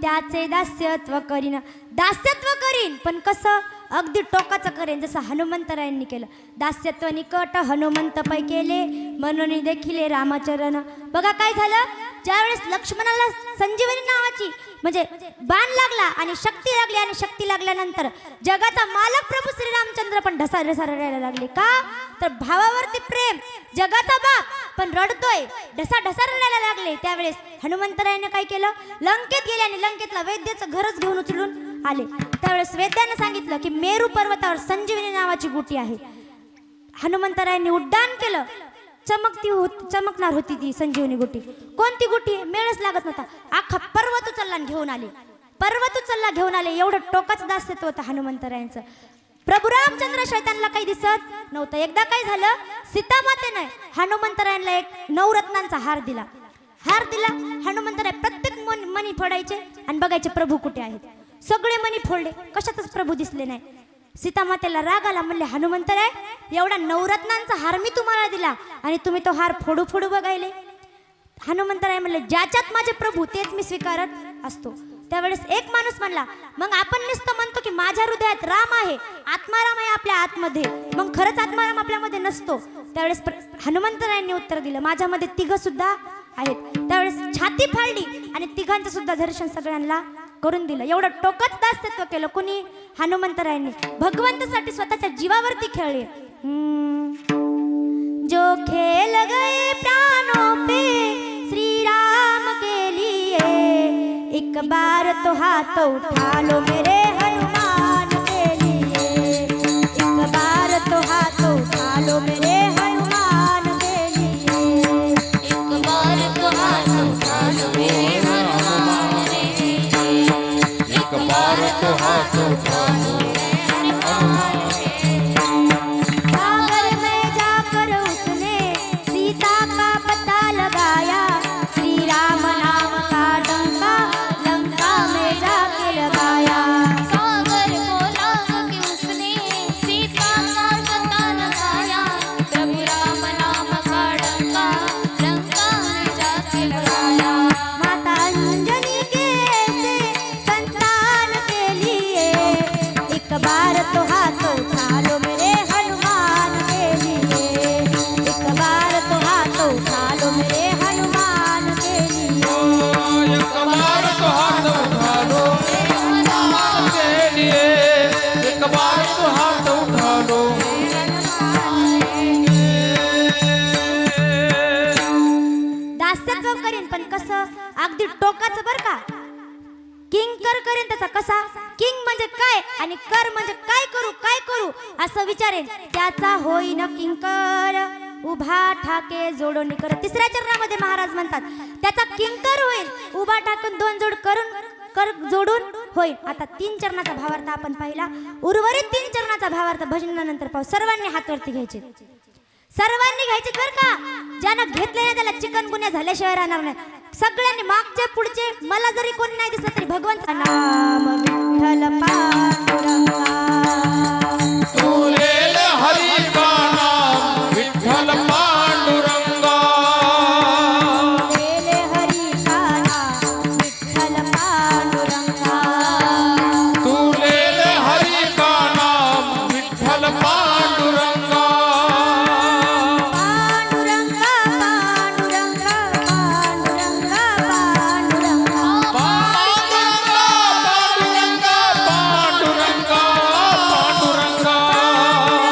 त्याचे दास्यत्व करीन. दास्यत्व करीन पण कसं? अगदी टोकाचं करेन, जसं हनुमंतरायांनी केलं. दास्यत्व निकट हनुमंत पै केले म्हणून देखील रामचरण. बघा काय झालं, ज्यावेळेस लक्ष्मणाला संजीवनी नावाची म्हणजे बाण लागला आणि शक्ती लागली, आणि शक्ती लागल्यानंतर जगाचा मालक प्रभू श्रीरामचंद्र पण ढसाढसा रडायला लागले. का तर भावावरती प्रेम, जगाचा बाप पण रडतोय, ढसाढसा रडायला लागले. त्यावेळेस हनुमंतरायाने काय केलं, लंकेत गेले आणि लंकेतला वैद्याचं घरच घेऊन उचलून आले. त्यावेळेस वैद्यानं सांगितलं की मेरू पर्वतावर संजीवनी नावाची गुटी आहे, हनुमंतरायांनी उड्डाण केलं, चमकणार होती ती संजीवनी गुटी. कोणती गुटी? मेळच लागत नव्हता. अख्खा पर्वत उचलला आणि घेऊन आले. पर्वत उचलला घेऊन आले. एवढं टोकाचं दास्यत्व होतं हनुमंतरायांचं. प्रभू रामचंद्र शैतानला काही दिसत नव्हतं. एकदा काय झालं, सीता मातेने हनुमंतरायांना एक नवरत्नांचा हार दिला. हनुमंतराय प्रत्येक मणी फोडायचे आणि बघायचे प्रभू कुठे आहेत. सगळे मणी फोडले, कशातच प्रभू दिसले नाही. सीता मातेला राग आला. म्हणले, हनुमंतराय, एवढा नवरत्नांचा हार मी तुम्हाला दिला आणि तुम्ही तो हार फोडू फोडू बघायले. हनुमंतराय म्हणले, ज्याच्यात माझे प्रभू तेच मी स्वीकारत असतो. त्यावेळेस एक माणूस म्हणला, मग आपण नुसतं म्हणतो की माझ्या हृदयात राम आहे, आत्माराम आहे आपल्या आतमध्ये, मग खरंच आत्माराम आपल्यामध्ये नसतो? त्यावेळेस हनुमंतरायांनी उत्तर दिलं, माझ्यामध्ये तिघ सुद्धा आहेत. त्यावेळेस छाती फाडली आणि तिघांचं सुद्धा दर्शन सगळ्यांना करून दिलं. एवढं टोकच दास्यत्व केलं कुणी? हनुमंतरायांनी. भगवंतासाठी स्वतःच्या जीवावरती खेळले. जो खेल गए प्राणों पे श्री राम के लिए, एक बार तो हाथ उठा लो मेरे हनुमान के लिए, एक बार तो हाथ उठा लो मेरे हनुमान के लिए, एक बार तो हाथ उठा लो मेरे हनुमान के लिए, एक बार तो हाथ उठा लो हनुमान के लिए. सागर में जाकर उसने सीता का पता लगाया, श्री राम नाम का डंका लंका में जाके लगाया. सागर को लांघ के उसने सीता का पता लगाया, प्रभु राम नाम का डंका लंका में जाके लगाया. माता अंजनी के ऐसे संतान के लिए, एक बार तो हाथ उठा लो मेरे हनुमान के लिए, एक बार तो हाथ उठा लो मेरे हनुमान के लिए. एक बार तो हाथ उठा लो हनुमान के लिए, एक बार तो हाथ उठा लो. दास्यत्व करीन पण कसं? अगदी टोकाचं बर का. किंकर करेन त्याचा कसा? किंग म्हणजे काय आणि कर म्हणजे काय करू असं विचारेन, त्याचा होईन किंकर उभा ठाके जोडून कर. तिसऱ्या चरणामध्ये महाराज म्हणतात, त्याचा किंकर होईल, उभा ठाकून दोन जोड करून जोडून होईल. आता 3 चरणाचा भावार्थ आपण पाहिला. उर्वरित 3 चरणाचा भावार्थ भजनानंतर पाहू. सर्वांनी हात वरती घ्यायचे, सर्वांनी घ्यायचे बर का. ज्यानं घेतले नाही त्याला चिकनगुन्या झाल्याशिवाय राहणार नाही. सगळ्यांनी मागचे पुढचे, मला जरी कोणी नाही दिसलं तरी भगवंत नाम विठ्ठल पांडुरंगा, तुलेल हरी का नाम विठ्ठल पांडुरंगा, लेले हरी का नाम विठ्ठल पांडुरंगा, तुलेल हरी का नाम विठ्ठल पांडुरंगा. पांडुरंगा पांडुरंगा पांडुरंगा पांडुरंगा पांडुरंगा पांडुरंगा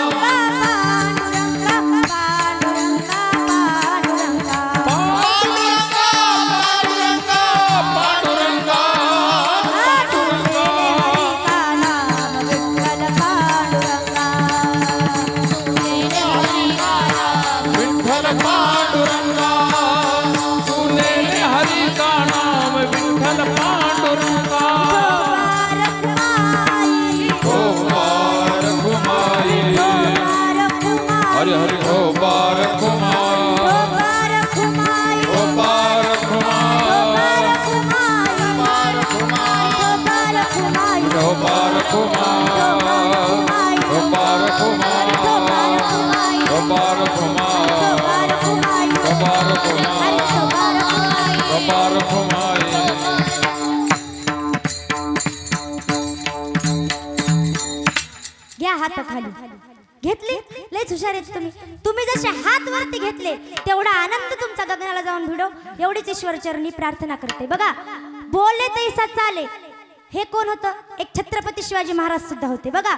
पांडुरंगा, तुलेल हरी का नाम विठ्ठल पांडुरंगा. हो बार घुमाई, हरि हरि हो बार घुमाई, हो बार घुमाई, हो बार घुमाई, हो बार घुमाई, हो बार घुमाई. घ्या हात खाली. घेतले? लयच हुशार आहेत तुम्ही. तुम्ही जसे हात वरती घेतले तेवढा आनंद तुमचा गगनाला जाऊन भिडो, एवढीच ईश्वर चरणी प्रार्थना करते. बघा, बोले तैसा चाले, हे कोण होतं? एक छत्रपती शिवाजी महाराज सुद्धा होते. बघा,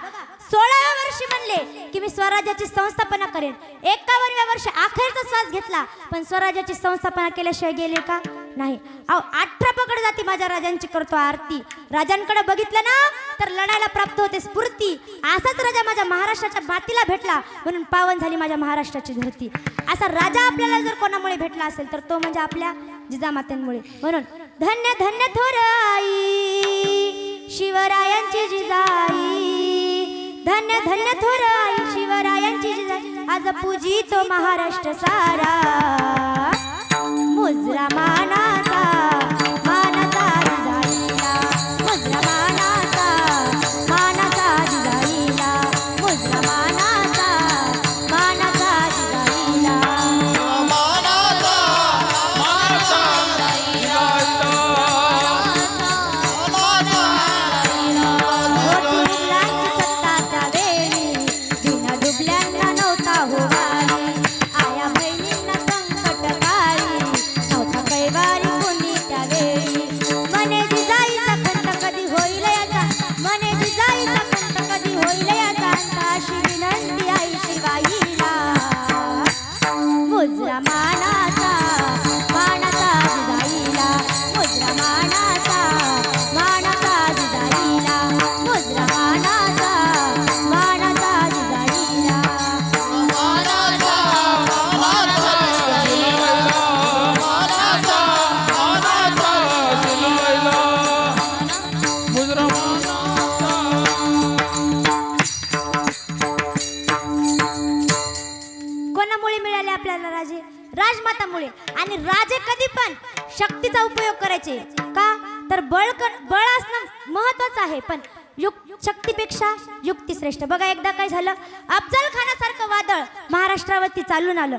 16व्या वर्षी म्हणले की मी स्वराज्याची संस्थापना करेन. 51व्या वर्षी अखेरचा श्वास घेतला, पण स्वराज्याची संस्थापना केल्याशिवाय गेले का? नाही. अहो 18 पकड जाती माझ्या राजांची करतो आरती. राजांकडे बघितलं ना तर लढायला प्राप्त होते स्फूर्ती. असाच राजा माझ्या महाराष्ट्राच्या मातीला भेटला म्हणून पावन झाली माझ्या महाराष्ट्राची धरती. असा राजा आपल्याला जर कोणामुळे भेटला असेल तर तो म्हणजे आपल्या जिजामातेंमुळे. म्हणून धन्य धन्य थोर आई शिवरायांची जिजाई, धन्य धन्य थोर आई शिवरायांची जिजाई. आज पूजी तो महाराष्ट्र सारा, मुजरा मानाचा मानाचा जिजाईला, मुजरा मानाचा मानाचा जिजाईला, मुजरा मानाचा मानाचा जिजाईला. मुलांची सत्ता त्यावेळी बिना डुबल्यांना नव्हता होवारी. आया बहिणींना संकट काळी नव्हता कैवारी कोणी त्यावेळी. मने जिजाईचा खंत कधी होईल याचा, मने जिजाईचा खंत कधी होईल याचा. अशी विनंती आई शिवाईला, मुजरा मानाचा मानाचा जिजाईला, मुजरा मानाचा मानाचा जिजाईला, मुजरा मानाचा मानाचा जिजाईला. कोणामुळे मिळाले आपल्याला राजे? राजमातामुळे. आणि राजे कधी पण शक्तीचा उपयोग करायचे का तर बळ असणं महत्वाचं आहे, पण शक्तीपेक्षा युक्ती श्रेष्ठ. बघा एकदा काय झालं, अफजल खानासारखं वादळ महाराष्ट्रावरती चालून आलं,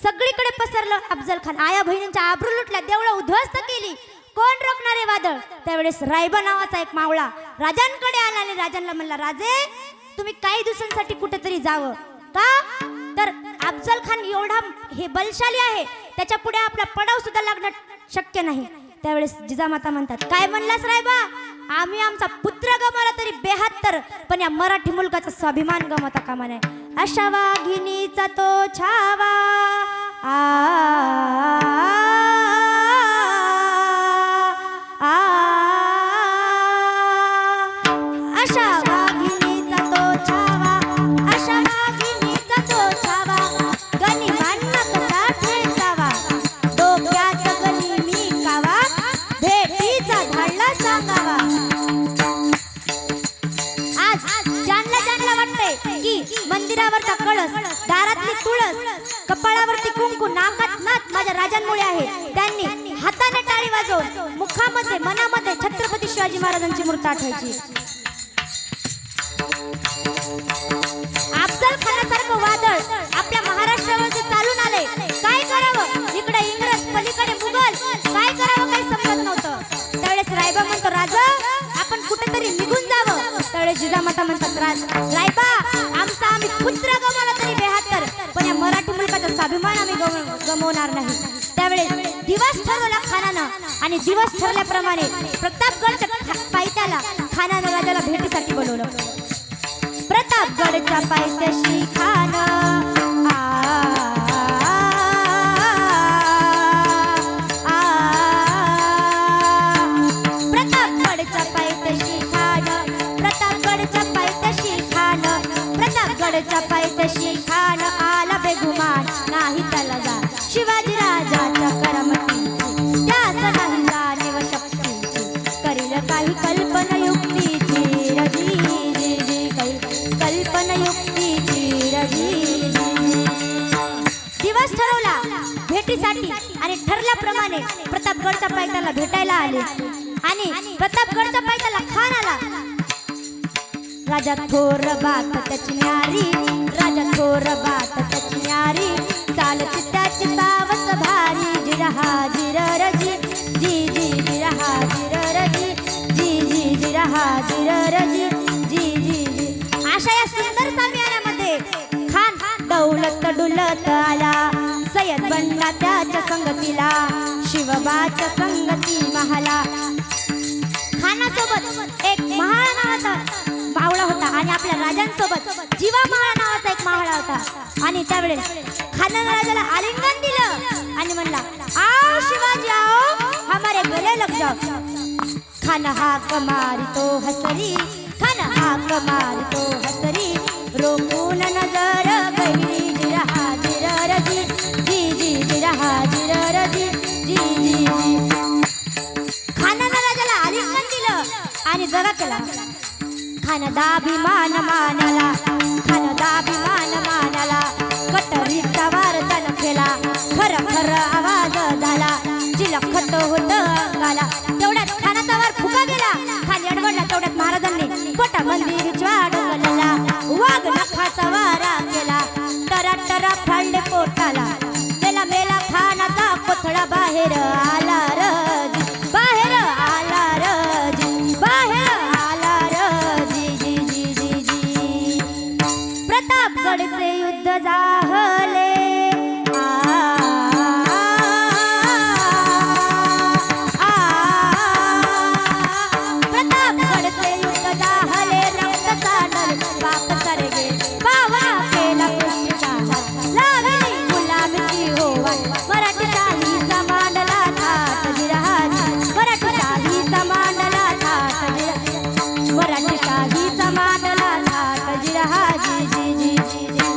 सगळीकडे पसरलं अफजल खान. आया बहिणींच्या आबरू लुटल्या, देवळं उद्ध्वस्त केली. कोण रोखणारे वादळ? त्यावेळेस रायबा नावाचा एक मावळा राजांकडे आला आणि राजांना म्हणला, राजे तुम्ही काही दिवसांसाठी कुठेतरी जावं का तर अफजल खान एवढा हे बलशाली आहे, त्याच्या पुढे आपला पडाव सुद्धा लागणं शक्य नाही. त्यावेळेस जिजामाता म्हणतात, काय म्हणलास रायबा? आम्ही आमचा पुत्र गमावला तरी 72, पण या मराठी मुलगाचा स्वाभिमान गमावता कामा नये. अशा वाघिणीचा तो छावा आ अशा वाघिणीचा तो छावा, अशा वाघिणीचा तो छावा, गनिमांना कसा ठेचावा, डोक्यात गनिमी कावा, भेटीचा धाडला सांगावा. आज जानला वाटतंय की मंदिरावरचा कळस, दारातली तुळस, कपाळावरती कुंकू, नाकात नात माझ्या राजांमुळे आहे. त्यांनी हाताने टाळी वाजवून मुखामध्ये मनामध्ये छत्रपती शिवाजी महाराजांची मूर्ती आठवायची. अफजल खानासारखं वादळ आपल्या महाराष्ट्रावरती चालून आले, काय करावं? इकडे इंग्रज, पलीकडे मुघल, काय करावं काही समजत नव्हतं. त्यावेळेस रायबा म्हणतो, राजा आपण कुठेतरी निघून जावं. त्यावेळेस जिजामाता म्हणतात, रायबा आम्ही पुत्र गमावला तरी 72, पण या मराठी मुलकाचा स्वाभिमान आम्ही गमवणार नाही. त्यावेळेस दिवस ठरवला खानानं, आणि दिवस ठरल्याप्रमाणे प्रतापगडच्या पायथ्याला खानानं राजाला भेटीसाठी बोलवलं. प्रतापगडच्या पायथ्याशी खान प्रतापगडच्या पायथ्याशी खान, प्रतापगडच्या पायथ्याशी खान, प्रतापगडच्या पायथ्याशी खान. आला बेगुमान नाही त्याला जा, शिवाजी राजाच्या करमतीची त्यास नाही जाणीव शक्तीची, करील काही कल्पनयुक्तीची रजी कल्पनयुक्तीची रजी. दिवस ठरवला भेटीसाठी आणि ठरल्याप्रमाणे प्रतापगडच्या पायथ्याला भेटायला आले. आणि प्रतापगडच्या पायथ्याला खान आला. राजा थोर बात त्याची न्यारी, राजा थोर बात त्याची न्यारी, चालची त्याची सावस भारी. जिरहा जिररजी जी जी जिरहा जिररजी जी जी जिरहा जिररजी जी जी जी. अशा या सुंदर सामियानामध्ये खान दौलत डुलत आला, सय्यद बनला त्याच्या संगतीला, शिवबाच्या संगती महाला. खानासोबत एक महाळ नावाचा मावळा होता आणि आपल्या राजांसोबत जीवा महाळ नावाचा एक मावळा होता. आणि त्यावेळेस खानानं राजाला आलिंगन दिलं आणि म्हणला, आओ शिवाजी आओ, लग जाओ। खान हाक मारी तो हसरी, खान हाक मारी तो हसरी, रोकून नजर गई जिरहा जिरर जी जी जी जिरहा जिरर जी जी जी जी। खानानं राजाला आलिंगन दिलं आणि जगा केला। खानदाभिमान मानाला, खानदाभिमान मानाला, कटरीचा वार त्यानं केला, खर खर आवाज झाला, चिलखत होत अंगाला। तेवढ्यात खानाचा वार फुका गेला, खाली अडवडला, तेवढ्यात महाराजांनी पोटाबंदी विचवाड गलला, वाघ नखाचा वारा केला, टरा टरा फाडले पोटाला, मेला मेला खानाचा कोथळा बाहेर आला रजी, बाहेर आला रजी, बाहेर आला रजी जी जी जी जी। प्रतापगडचे युद्ध झाले, प्रतापगडचे युद्ध झाले, रक्त सांडले, पाप सरगे, पावना केला कृष्णा, लावली गुलामीची होवाण, मराठी शाहीचा मांडला थाट जिरहाजी, मराठी शाहीचा मांडला थाट जिरहाजी, मराठी शाहीचा मांडला थाट जिरहाजी जी जी जी जी।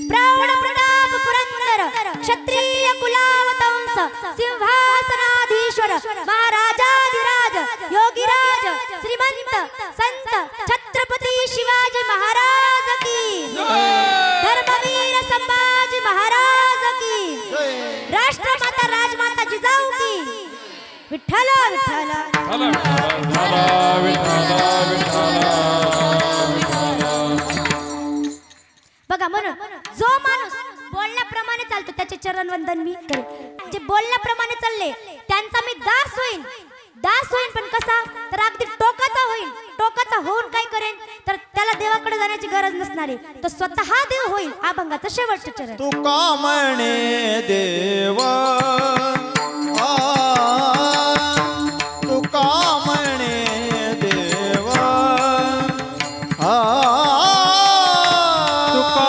प्रौढ प्रताप पुरंदर, क्षत्रिय कुलावतंस, सिंहासनाधीश्वर, महाराजाधिराज, योगीराज, श्रीमंत संत छत्रपती शिवाजी महाराज की, धर्मवीर संभाजी महाराज की, राष्ट्रमाता राजमाता जिजाऊ की। विठ्ठल विठ्ठल बघा, म्हणून जो माणूस बोलण्याप्रमाणे चालतो त्याचे चरण वंदन मी करेन। जे बोलण्याप्रमाणे चालले त्यांचा मी दास होईन, दास होईन, पण कसा तर अगदी टोकाचा होईल। टोकाचा होऊन काय करेन तर त्याला देवाकडे जाण्याची गरज नसणार आहे, तो स्वतः देव होईल। अभंगाचं शेवटचं चरण, तुका म्हणे देव, तुका म्हणे देव, तुका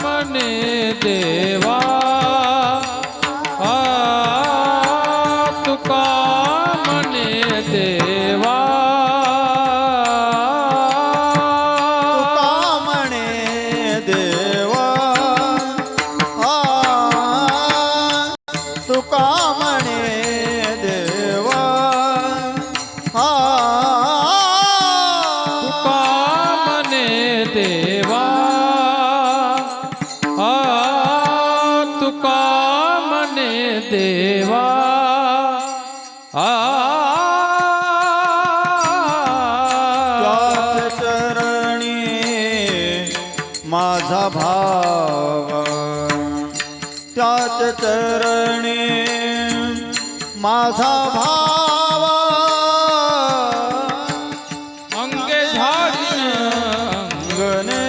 म्हणे देवा, तुका म्हणे देवा, तुका म्हणे देव, तुका म्हणे देव, तुका म्हणे देवा, तुका म्हणे देवा, त्याच चरणी माझा भाव, त्याच चरणी माझा भाव, अंगे झाडीन अंगणे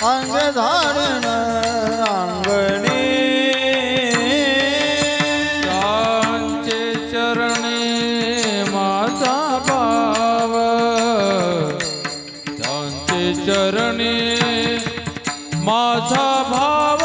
अंग धारण अंगणे, त्यांचे चरणी माझा भाव, त्यांचे चरणी माझा भाव,